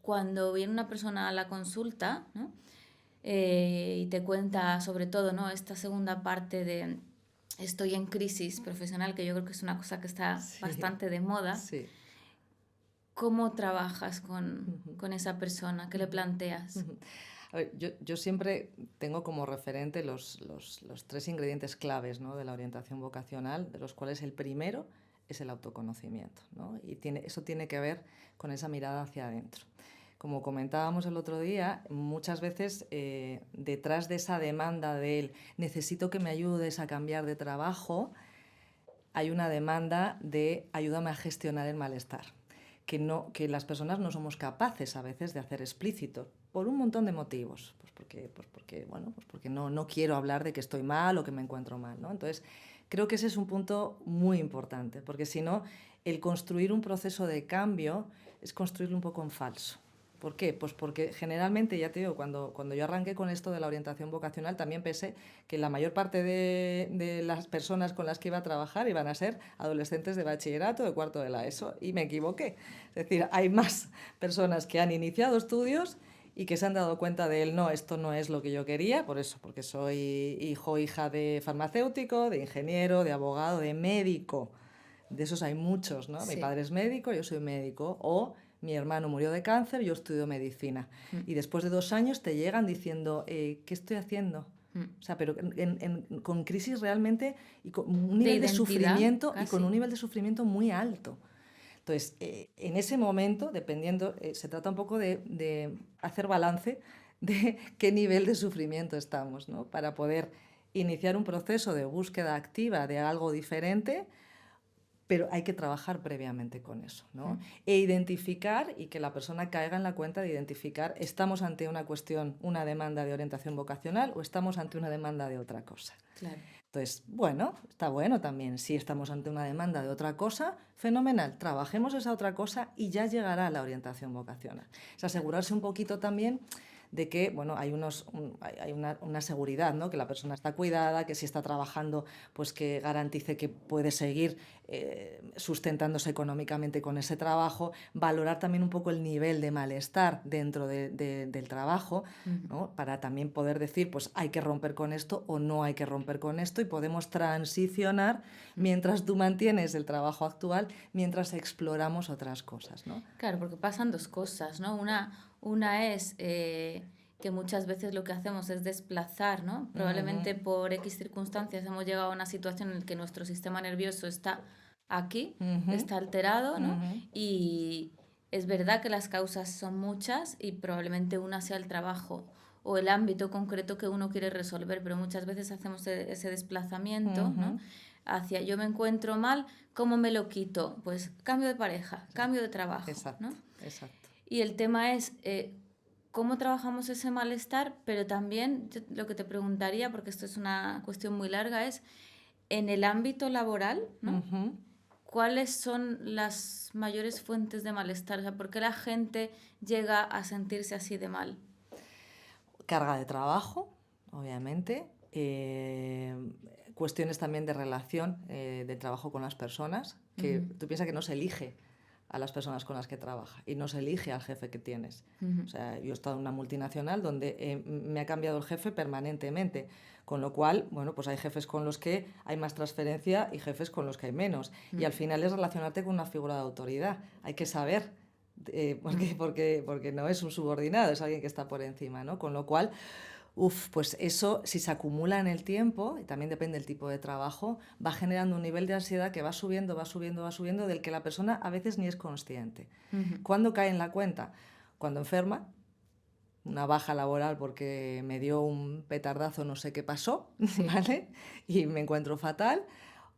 cuando viene una persona a la consulta, ¿no? Y te cuenta sobre todo, ¿no? Esta segunda parte de estoy en crisis profesional, que yo creo que es una cosa que está Sí, bastante de moda. sí. ¿Cómo trabajas con esa persona? ¿Qué le planteas? A ver, yo siempre tengo como referente los 3 ingredientes claves, ¿no?, de la orientación vocacional, de los cuales el primero es el autoconocimiento, ¿no? Y eso tiene que ver con esa mirada hacia adentro. Como comentábamos el otro día, muchas veces detrás de esa demanda del necesito que me ayudes a cambiar de trabajo, hay una demanda de ayúdame a gestionar el malestar, que las personas no somos capaces a veces de hacer explícito, por un montón de motivos. Porque no quiero hablar de que estoy mal o que me encuentro mal, ¿no? Entonces, creo que ese es un punto muy importante, porque si no, el construir un proceso de cambio es construirlo un poco en falso. ¿Por qué? Pues porque generalmente, ya te digo, cuando yo arranqué con esto de la orientación vocacional, también pensé que la mayor parte de las personas con las que iba a trabajar iban a ser adolescentes de bachillerato, de cuarto de la ESO, y me equivoqué. Es decir, hay más personas que han iniciado estudios y que se han dado cuenta de él, no, esto no es lo que yo quería, por eso, porque soy hijo o hija de farmacéutico, de ingeniero, de abogado, de médico. De esos hay muchos, ¿no? Sí. Mi padre es médico, yo soy médico, o mi hermano murió de cáncer, yo estudio medicina. Y después de 2 años te llegan diciendo, ¿qué estoy haciendo? O sea, pero con crisis realmente y con un nivel de sufrimiento, casi. Y con un nivel de sufrimiento muy alto. Entonces, en ese momento, dependiendo, se trata un poco de hacer balance de qué nivel de sufrimiento estamos, ¿no? Para poder iniciar un proceso de búsqueda activa de algo diferente, pero hay que trabajar previamente con eso, ¿no? E identificar, y que la persona caiga en la cuenta de identificar, ¿estamos ante una cuestión, una demanda de orientación vocacional o estamos ante una demanda de otra cosa? Claro. Entonces, bueno, está bueno también. Si estamos ante una demanda de otra cosa, fenomenal. Trabajemos esa otra cosa y ya llegará la orientación vocacional. Es asegurarse un poquito también de que, bueno, hay una seguridad, ¿no? Que la persona está cuidada, que si está trabajando, pues que garantice que puede seguir sustentándose económicamente con ese trabajo, valorar también un poco el nivel de malestar dentro del trabajo, ¿no? Para también poder decir, pues hay que romper con esto o no hay que romper con esto, y podemos transicionar mientras tú mantienes el trabajo actual, mientras exploramos otras cosas, ¿no? Claro, porque pasan 2 cosas, ¿no? Una es que muchas veces lo que hacemos es desplazar, ¿no? Probablemente por X circunstancias hemos llegado a una situación en la que nuestro sistema nervioso está aquí, está alterado, ¿no? Y es verdad que las causas son muchas y probablemente una sea el trabajo o el ámbito concreto que uno quiere resolver, pero muchas veces hacemos ese desplazamiento, ¿no? Hacia yo me encuentro mal, ¿cómo me lo quito? Pues cambio de pareja, cambio de trabajo, exacto, ¿no? Exacto. Y el tema es cómo trabajamos ese malestar, pero también lo que te preguntaría, porque esto es una cuestión muy larga, es en el ámbito laboral, ¿no? ¿Cuáles son las mayores fuentes de malestar? O sea, ¿por qué la gente llega a sentirse así de mal? Carga de trabajo, obviamente. Cuestiones también de relación, de trabajo con las personas, que tú piensas que no se elige a las personas con las que trabaja y no se elige al jefe que tienes. O sea, yo he estado en una multinacional donde me ha cambiado el jefe permanentemente, con lo cual, bueno, pues hay jefes con los que hay más transferencia y jefes con los que hay menos. Y al final es relacionarte con una figura de autoridad. Hay que saber, porque no es un subordinado, es alguien que está por encima, ¿no? Con lo cual, pues eso, si se acumula en el tiempo, y también depende del tipo de trabajo, va generando un nivel de ansiedad que va subiendo, del que la persona a veces ni es consciente. ¿Cuándo cae en la cuenta? Cuando enferma, una baja laboral porque me dio un petardazo, no sé qué pasó, ¿vale? Y me encuentro fatal,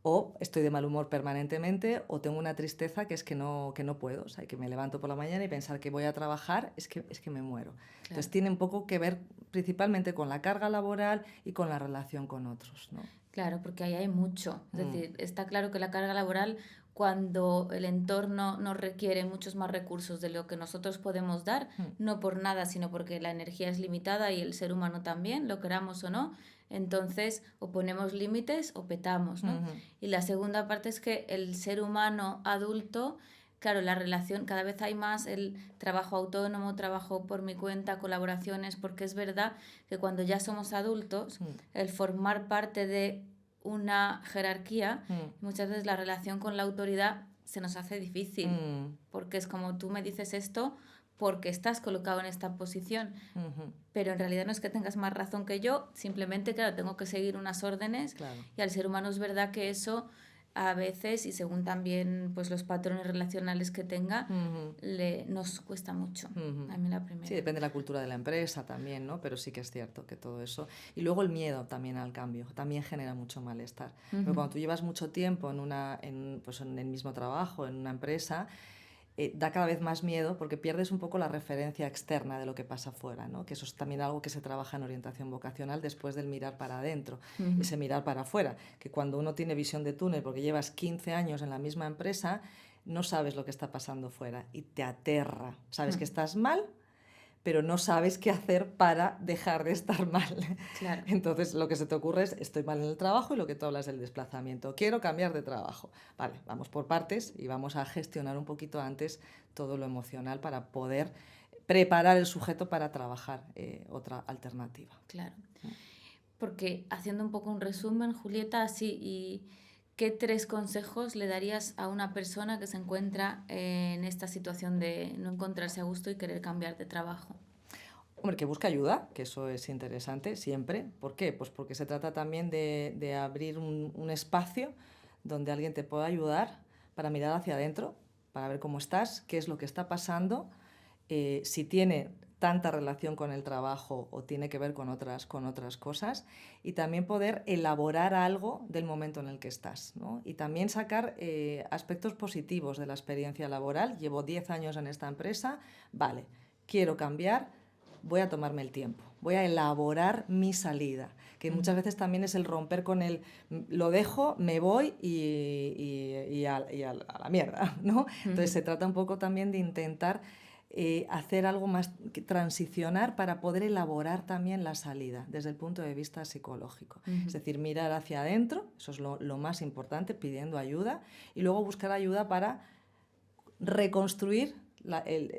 o estoy de mal humor permanentemente, o tengo una tristeza que es que no puedo, o sea, que me levanto por la mañana y pensar que voy a trabajar es que me muero. Claro. Entonces tiene un poco que ver principalmente con la carga laboral y con la relación con otros, ¿no? Claro, porque ahí hay mucho. Es decir, está claro que la carga laboral, cuando el entorno nos requiere muchos más recursos de lo que nosotros podemos dar, no por nada, sino porque la energía es limitada y el ser humano también, lo queramos o no, entonces o ponemos límites o petamos, ¿no? Y la segunda parte es que el ser humano adulto claro, la relación, cada vez hay más el trabajo autónomo, trabajo por mi cuenta, colaboraciones, porque es verdad que cuando ya somos adultos, el formar parte de una jerarquía, muchas veces la relación con la autoridad se nos hace difícil, porque es como tú me dices esto porque estás colocado en esta posición, pero en realidad no es que tengas más razón que yo, simplemente, claro, tengo que seguir unas órdenes, Claro. y al ser humano es verdad que eso a veces, y según también pues los patrones relacionales que tenga, nos cuesta mucho. A mí la primera. Sí, depende de la cultura de la empresa también, ¿no? Pero sí que es cierto que todo eso... Y luego el miedo también al cambio, también genera mucho malestar. Porque cuando tú llevas mucho tiempo pues en el mismo trabajo, en una empresa, da cada vez más miedo porque pierdes un poco la referencia externa de lo que pasa afuera, ¿no? Que eso es también algo que se trabaja en orientación vocacional después del mirar para adentro, ese mirar para afuera, que cuando uno tiene visión de túnel porque llevas 15 años en la misma empresa, no sabes lo que está pasando fuera y te aterra. Sabes que estás mal, pero no sabes qué hacer para dejar de estar mal. Claro. Entonces lo que se te ocurre es, estoy mal en el trabajo, y lo que tú hablas es el desplazamiento. Quiero cambiar de trabajo. Vale, vamos por partes y vamos a gestionar un poquito antes todo lo emocional para poder preparar el sujeto para trabajar otra alternativa. Claro. Porque haciendo un poco un resumen, Julieta, así, ¿y qué 3 consejos le darías a una persona que se encuentra en esta situación de no encontrarse a gusto y querer cambiar de trabajo? Hombre, que busque ayuda, que eso es interesante siempre. ¿Por qué? Pues porque se trata también de abrir un espacio donde alguien te pueda ayudar para mirar hacia adentro, para ver cómo estás, qué es lo que está pasando, si tiene tanta relación con el trabajo o tiene que ver con otras cosas, y también poder elaborar algo del momento en el que estás, ¿no? Y también sacar aspectos positivos de la experiencia laboral. Llevo 10 años en esta empresa, vale, quiero cambiar, voy a tomarme el tiempo, voy a elaborar mi salida, que muchas veces también es el romper con el lo dejo, me voy y a la mierda, ¿no? Entonces se trata un poco también de intentar hacer algo más, transicionar para poder elaborar también la salida desde el punto de vista psicológico. Es decir, mirar hacia adentro, eso es lo más importante, pidiendo ayuda, y luego buscar ayuda para reconstruir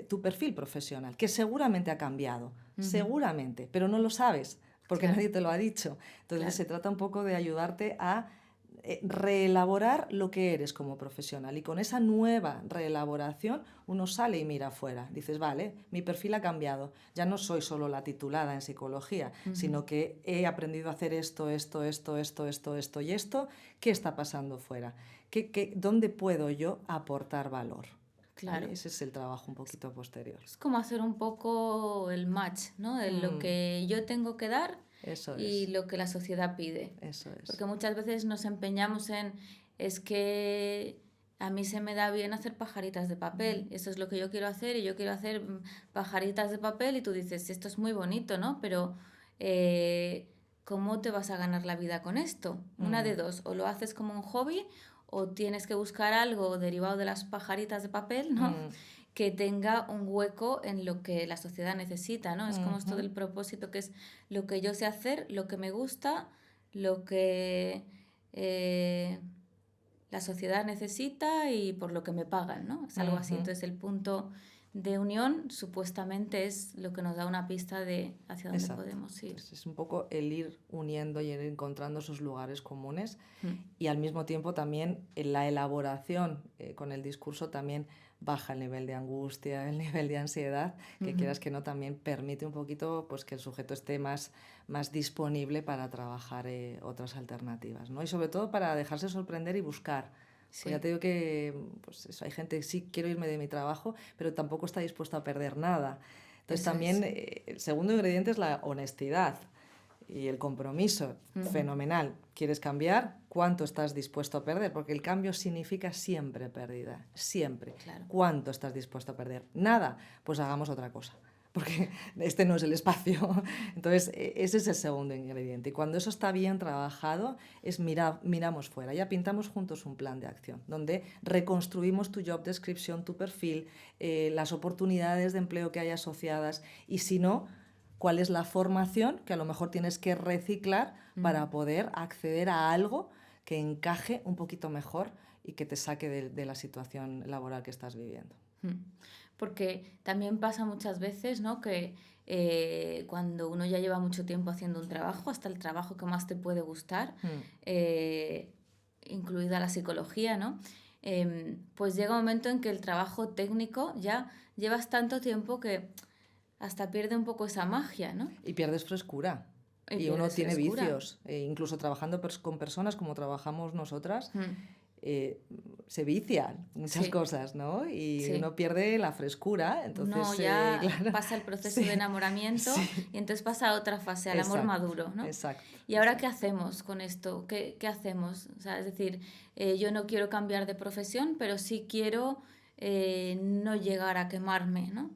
tu perfil profesional, que seguramente ha cambiado, seguramente, pero no lo sabes porque nadie te lo ha dicho. Entonces se trata un poco de ayudarte a reelaborar lo que eres como profesional, y con esa nueva reelaboración uno sale y mira afuera. Dices, vale, mi perfil ha cambiado, ya no soy solo la titulada en psicología, sino que he aprendido a hacer esto y esto. ¿Qué está pasando fuera? ¿Dónde puedo yo aportar valor? Claro. Ese es el trabajo un poquito posterior. Es como hacer un poco el match, ¿no? De lo que yo tengo que dar y lo que la sociedad pide. Eso es. Porque muchas veces nos empeñamos en, es que a mí se me da bien hacer pajaritas de papel, eso es lo que yo quiero hacer, y yo quiero hacer pajaritas de papel, y tú dices, esto es muy bonito, ¿no? Pero ¿cómo te vas a ganar la vida con esto? Una de dos, o lo haces como un hobby, o tienes que buscar algo derivado de las pajaritas de papel, ¿no? Que tenga un hueco en lo que la sociedad necesita, ¿no? Es como esto del propósito, que es lo que yo sé hacer, lo que me gusta, lo que la sociedad necesita y por lo que me pagan, ¿no? Es algo así. Entonces el punto de unión supuestamente es lo que nos da una pista de hacia dónde podemos ir. Pues es un poco el ir uniendo y ir encontrando esos lugares comunes, y al mismo tiempo también en la elaboración con el discurso también baja el nivel de angustia, el nivel de ansiedad, que quieras que no, también permite un poquito pues, que el sujeto esté más disponible para trabajar otras alternativas, ¿no? Y sobre todo para dejarse sorprender y buscar. Sí. Pues ya te digo que pues eso, hay gente que sí, quiero irme de mi trabajo, pero tampoco está dispuesta a perder nada. Entonces eso también el segundo ingrediente es la honestidad y el compromiso. Fenomenal. ¿Quieres cambiar? ¿Cuánto estás dispuesto a perder? Porque el cambio significa siempre pérdida, siempre. Claro. ¿Cuánto estás dispuesto a perder? Nada, pues hagamos otra cosa, porque este no es el espacio. Entonces, ese es el segundo ingrediente. Y cuando eso está bien trabajado, es miramos fuera. Ya pintamos juntos un plan de acción, donde reconstruimos tu job description, tu perfil, las oportunidades de empleo que hay asociadas, y si no, cuál es la formación que a lo mejor tienes que reciclar para poder acceder a algo que encaje un poquito mejor y que te saque de la situación laboral que estás viviendo. Porque también pasa muchas veces, ¿no?, que cuando uno ya lleva mucho tiempo haciendo un trabajo, hasta el trabajo que más te puede gustar, incluida la psicología, ¿no?, pues llega un momento en que el trabajo técnico ya llevas tanto tiempo que hasta pierde un poco esa magia, ¿no? Y pierdes frescura. Y uno pierdes tiene frescura. vicios, incluso trabajando con personas como trabajamos nosotras, se vician muchas Sí. cosas, ¿no? Y Sí. uno pierde la frescura, entonces Uno ya claro, pasa el proceso sí, de enamoramiento sí, y entonces pasa a otra fase, al amor exacto, maduro, ¿no? exacto, ¿Y ahora exacto. qué hacemos con esto? ¿Qué hacemos? O sea, es decir, yo no quiero cambiar de profesión, pero sí quiero no llegar a quemarme, ¿no?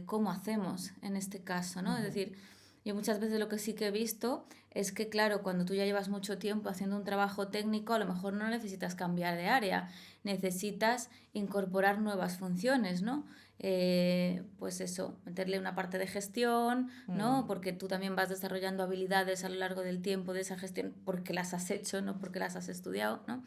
¿Cómo hacemos en este caso, ¿no? Es decir, yo muchas veces lo que sí que he visto es que, claro, cuando tú ya llevas mucho tiempo haciendo un trabajo técnico, a lo mejor no necesitas cambiar de área, necesitas incorporar nuevas funciones, ¿no? Pues eso, meterle una parte de gestión, ¿no? Porque tú también vas desarrollando habilidades a lo largo del tiempo de esa gestión porque las has hecho, no porque las has estudiado, ¿no?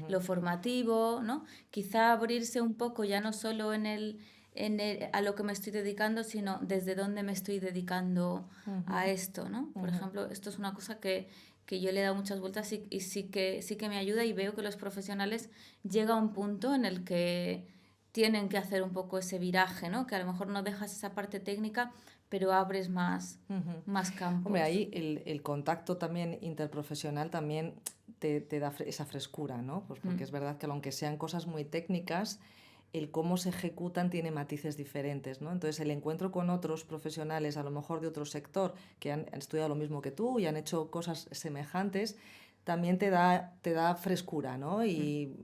Lo formativo, ¿no? Quizá abrirse un poco ya no solo a lo que me estoy dedicando, sino desde dónde me estoy dedicando a esto, ¿no? Por ejemplo, esto es una cosa que yo le he dado muchas vueltas y sí que me ayuda, y veo que los profesionales llega a un punto en el que tienen que hacer un poco ese viraje, ¿no? Que a lo mejor no dejas esa parte técnica, pero abres más campos. Hombre, ahí el contacto también interprofesional también te da esa frescura, ¿no? Pues porque es verdad que aunque sean cosas muy técnicas, el cómo se ejecutan tiene matices diferentes, ¿no? Entonces el encuentro con otros profesionales, a lo mejor de otro sector, que han estudiado lo mismo que tú y han hecho cosas semejantes, también te da frescura, ¿no? Y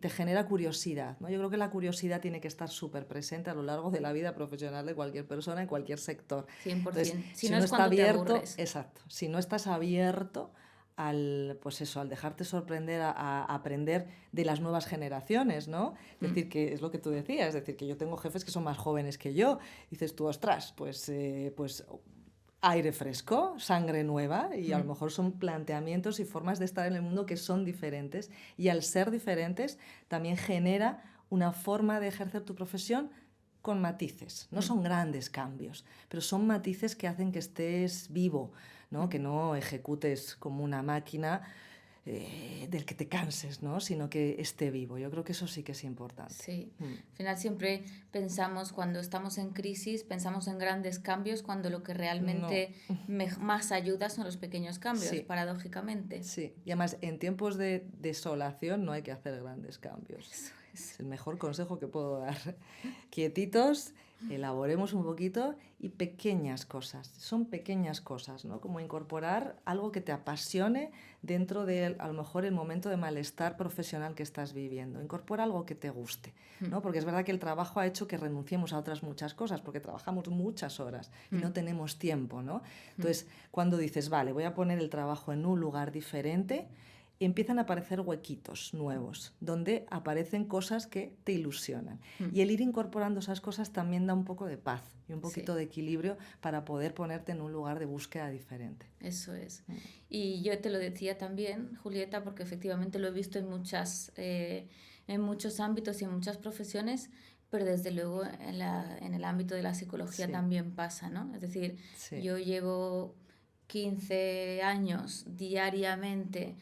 te genera curiosidad, ¿no? Yo creo que la curiosidad tiene que estar súper presente a lo largo de la vida profesional de cualquier persona en cualquier sector. 100%. Entonces, Si si no no es está cuando te abierto, aburres. exacto, si no estás abierto pues eso, al dejarte sorprender a aprender de las nuevas generaciones, ¿no? Es decir, que es lo que tú decías, es decir, que yo tengo jefes que son más jóvenes que yo. Dices tú, ostras, pues aire fresco, sangre nueva, y a lo mejor son planteamientos y formas de estar en el mundo que son diferentes, y al ser diferentes también genera una forma de ejercer tu profesión con matices. No son grandes cambios, pero son matices que hacen que estés vivo, ¿no? Que no ejecutes como una máquina del que te canses, ¿no? Sino que esté vivo. Yo creo que eso sí que es importante. Sí, al final siempre pensamos, cuando estamos en crisis, pensamos en grandes cambios, cuando lo que realmente más ayuda son los pequeños cambios, Sí. paradójicamente. Sí, y además en tiempos de desolación no hay que hacer grandes cambios. Eso es. Es el mejor consejo que puedo dar. Quietitos, elaboremos un poquito, y pequeñas cosas, son pequeñas cosas, ¿no? Como incorporar algo que te apasione dentro de, a lo mejor, el momento de malestar profesional que estás viviendo. Incorpora algo que te guste, ¿no? Porque es verdad que el trabajo ha hecho que renunciemos a otras muchas cosas, porque trabajamos muchas horas y no tenemos tiempo, ¿no? Entonces, cuando dices, vale, voy a poner el trabajo en un lugar diferente, empiezan a aparecer huequitos nuevos, donde aparecen cosas que te ilusionan. Y el ir incorporando esas cosas también da un poco de paz y un poquito de equilibrio para poder ponerte en un lugar de búsqueda diferente. Eso es. Y yo te lo decía también, Julieta, porque efectivamente lo he visto en muchos ámbitos y en muchas profesiones, pero desde luego en el ámbito de la psicología también pasa, ¿no? Es decir, yo llevo 15 años diariamente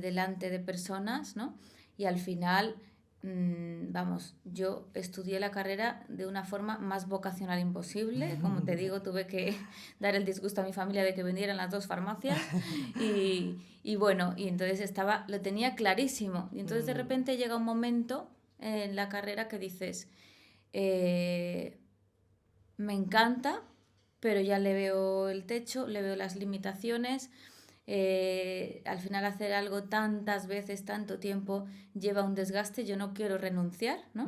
delante de personas, ¿no? Y al final, vamos, yo estudié la carrera de una forma más vocacional imposible. Como te digo, tuve que dar el disgusto a mi familia de que vendieran las 2 farmacias y bueno, y entonces lo tenía clarísimo. Y entonces de repente llega un momento en la carrera que dices, me encanta, pero ya le veo el techo, le veo las limitaciones. Al final hacer algo tantas veces, tanto tiempo, lleva un desgaste. Yo no quiero renunciar, ¿no?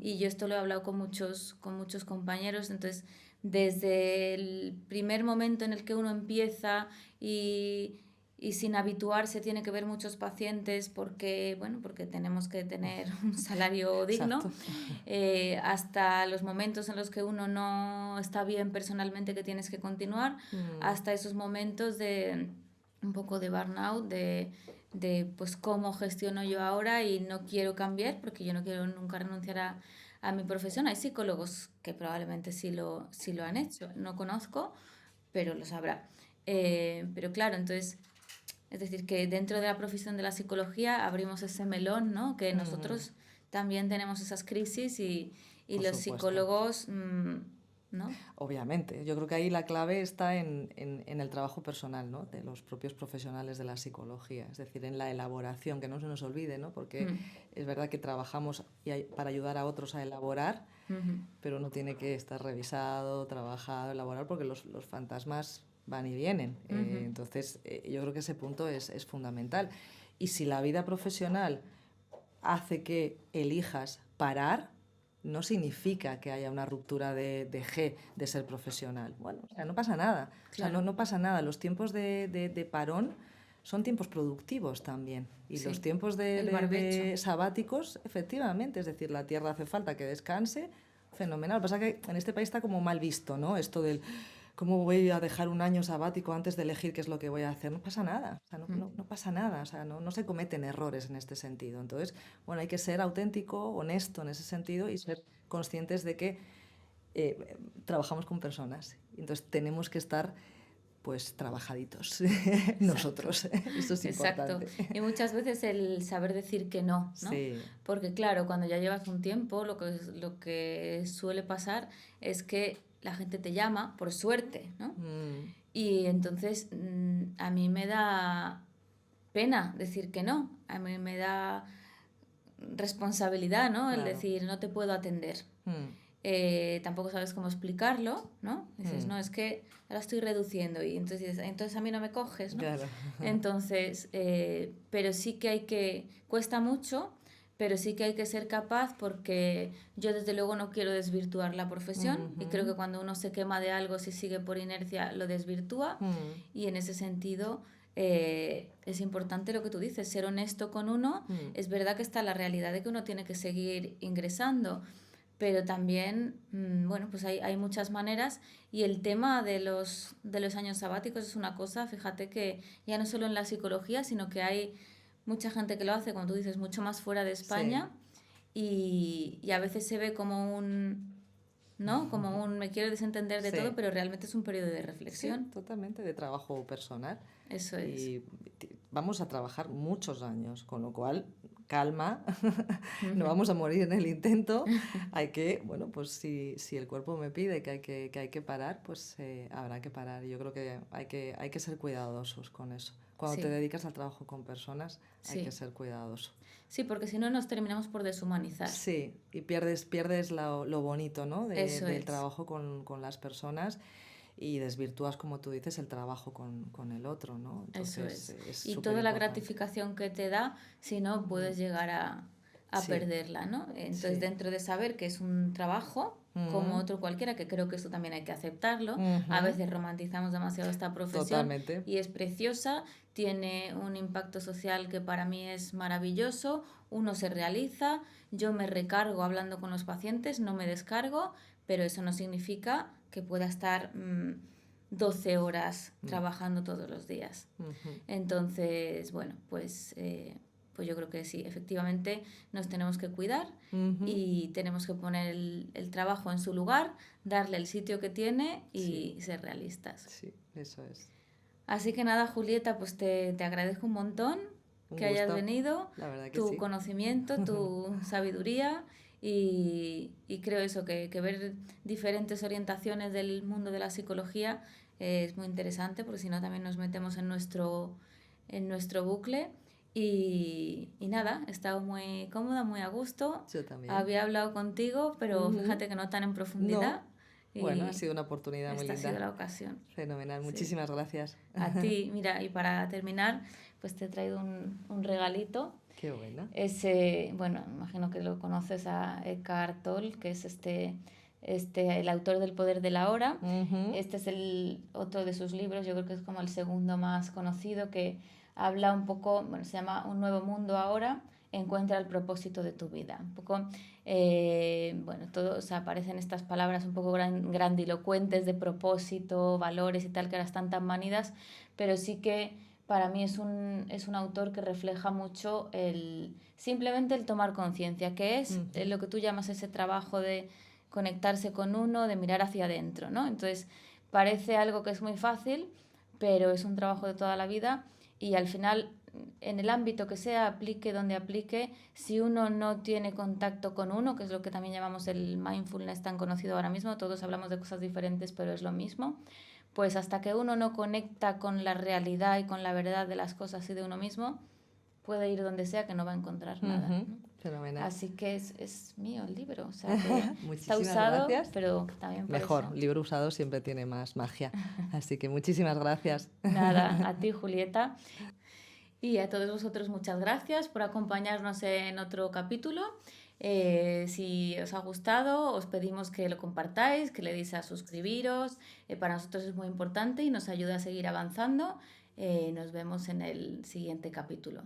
Y yo esto lo he hablado con muchos compañeros. Entonces, desde el primer momento en el que uno empieza y sin habituarse tiene que ver muchos pacientes porque tenemos que tener un salario digno, hasta los momentos en los que uno no está bien personalmente, que tienes que continuar, hasta esos momentos de un poco de burnout, de pues cómo gestiono yo ahora y no quiero cambiar porque yo no quiero nunca renunciar a mi profesión. Hay psicólogos que probablemente sí lo han hecho, no conozco, pero lo sabrá. Pero claro, entonces, es decir, que dentro de la profesión de la psicología abrimos ese melón, ¿no? Que nosotros también tenemos esas crisis y Por los supuesto. psicólogos, ¿no? Obviamente, yo creo que ahí la clave está en el trabajo personal, ¿no? De los propios profesionales de la psicología, es decir, en la elaboración, que no se nos olvide, ¿no? Porque es verdad que trabajamos para ayudar a otros a elaborar, pero no tiene que estar revisado, trabajado, elaborado, porque los fantasmas van y vienen. Entonces, yo creo que ese punto es fundamental. Y si la vida profesional hace que elijas parar, no significa que haya una ruptura de ser profesional. Bueno, o sea, no pasa nada. Claro. O sea, no pasa nada. Los tiempos de parón son tiempos productivos también. Y los tiempos de sabáticos, efectivamente, es decir, la tierra hace falta que descanse, fenomenal. Lo que pasa es que en este país está como mal visto, ¿no? Esto del cómo voy a dejar un año sabático antes de elegir qué es lo que voy a hacer. No pasa nada, o sea, no pasa nada, o sea, no se cometen errores en este sentido. Entonces, bueno, hay que ser auténtico, honesto en ese sentido y ser conscientes de que trabajamos con personas. Entonces, tenemos que estar pues trabajaditos nosotros. Eso es importante. Exacto. Y muchas veces el saber decir que no, ¿no? Sí. Porque claro, cuando ya llevas un tiempo, lo que suele pasar es que la gente te llama por suerte, ¿no? Y entonces a mí me da pena decir que no, a mí me da responsabilidad, ¿no? El decir, no te puedo atender. Tampoco sabes cómo explicarlo, ¿no? Dices, no, es que ahora estoy reduciendo y entonces a mí no me coges, ¿no? Claro. Entonces, pero sí que cuesta mucho, pero sí que hay que ser capaz porque yo desde luego no quiero desvirtuar la profesión y creo que cuando uno se quema de algo, si sigue por inercia, lo desvirtúa y en ese sentido es importante lo que tú dices, ser honesto con uno. Es verdad que está la realidad de que uno tiene que seguir ingresando, pero también, bueno, pues hay muchas maneras y el tema de los años sabáticos es una cosa, fíjate que ya no solo en la psicología, sino que hay mucha gente que lo hace, como tú dices, mucho más fuera de España y a veces se ve como ¿no? Como me quiero desentender de todo, pero realmente es un periodo de reflexión. Sí, totalmente, de trabajo personal. Eso es. Y vamos a trabajar muchos años, con lo cual, calma, no vamos a morir en el intento. Hay que, bueno, pues si el cuerpo me pide que hay que parar, pues habrá que parar. Yo creo que hay que ser cuidadosos con eso. Cuando te dedicas al trabajo con personas, hay que ser cuidadoso. Sí, porque si no nos terminamos por deshumanizar. Sí, y pierdes lo bonito, ¿no? Del trabajo con las personas y desvirtúas, como tú dices, el trabajo con el otro, ¿no? Entonces, eso es. Y toda la gratificación que te da, si no, puedes llegar a perderla, ¿no? Entonces, dentro de saber que es un trabajo como otro cualquiera, que creo que eso también hay que aceptarlo, a veces romantizamos demasiado esta profesión. Totalmente. Y es preciosa, tiene un impacto social que para mí es maravilloso, uno se realiza, yo me recargo hablando con los pacientes, no me descargo, pero eso no significa que pueda estar 12 horas trabajando todos los días. Entonces, bueno, pues yo creo que sí, efectivamente nos tenemos que cuidar y tenemos que poner el trabajo en su lugar, darle el sitio que tiene y ser realistas. Sí, eso es. Así que nada, Julieta, pues te agradezco un montón que hayas venido, tu conocimiento, tu sabiduría y creo eso, que ver diferentes orientaciones del mundo de la psicología es muy interesante porque si no también nos metemos en nuestro bucle. Y nada, he estado muy cómoda, muy a gusto. Yo también. Había hablado contigo, pero fíjate que no tan en profundidad. No. Bueno, ha sido una oportunidad muy linda. Esta ha sido la ocasión. Fenomenal, muchísimas gracias. A ti, mira, y para terminar, pues te he traído un regalito. Qué bueno. Bueno, imagino que lo conoces a Eckhart Tolle, que es el autor del Poder de la Hora. Este es otro de sus libros, yo creo que es como el segundo más conocido, que habla un poco, bueno, se llama Un nuevo mundo ahora, encuentra el propósito de tu vida. Un poco, bueno, todo, o sea, aparecen estas palabras un poco grandilocuentes de propósito, valores y tal, que ahora están tan manidas, pero sí que para mí es un autor que refleja mucho simplemente el tomar conciencia, que es lo que tú llamas ese trabajo de conectarse con uno, de mirar hacia adentro, ¿no? Entonces, parece algo que es muy fácil, pero es un trabajo de toda la vida y al final, en el ámbito que sea, aplique donde aplique, si uno no tiene contacto con uno, que es lo que también llamamos el mindfulness tan conocido ahora mismo, todos hablamos de cosas diferentes, pero es lo mismo, pues hasta que uno no conecta con la realidad y con la verdad de las cosas y de uno mismo, puede ir donde sea que no va a encontrar nada, ¿no? Fenomenal. Así que es mío el libro, o sea, que muchísimas está usado, gracias. pero también por Mejor, eso. libro usado siempre tiene más magia. Así que muchísimas gracias. Nada, a ti, Julieta. Y a todos vosotros muchas gracias por acompañarnos en otro capítulo. Si os ha gustado, os pedimos que lo compartáis, que le deis a suscribiros. Para nosotros es muy importante y nos ayuda a seguir avanzando. Nos vemos en el siguiente capítulo.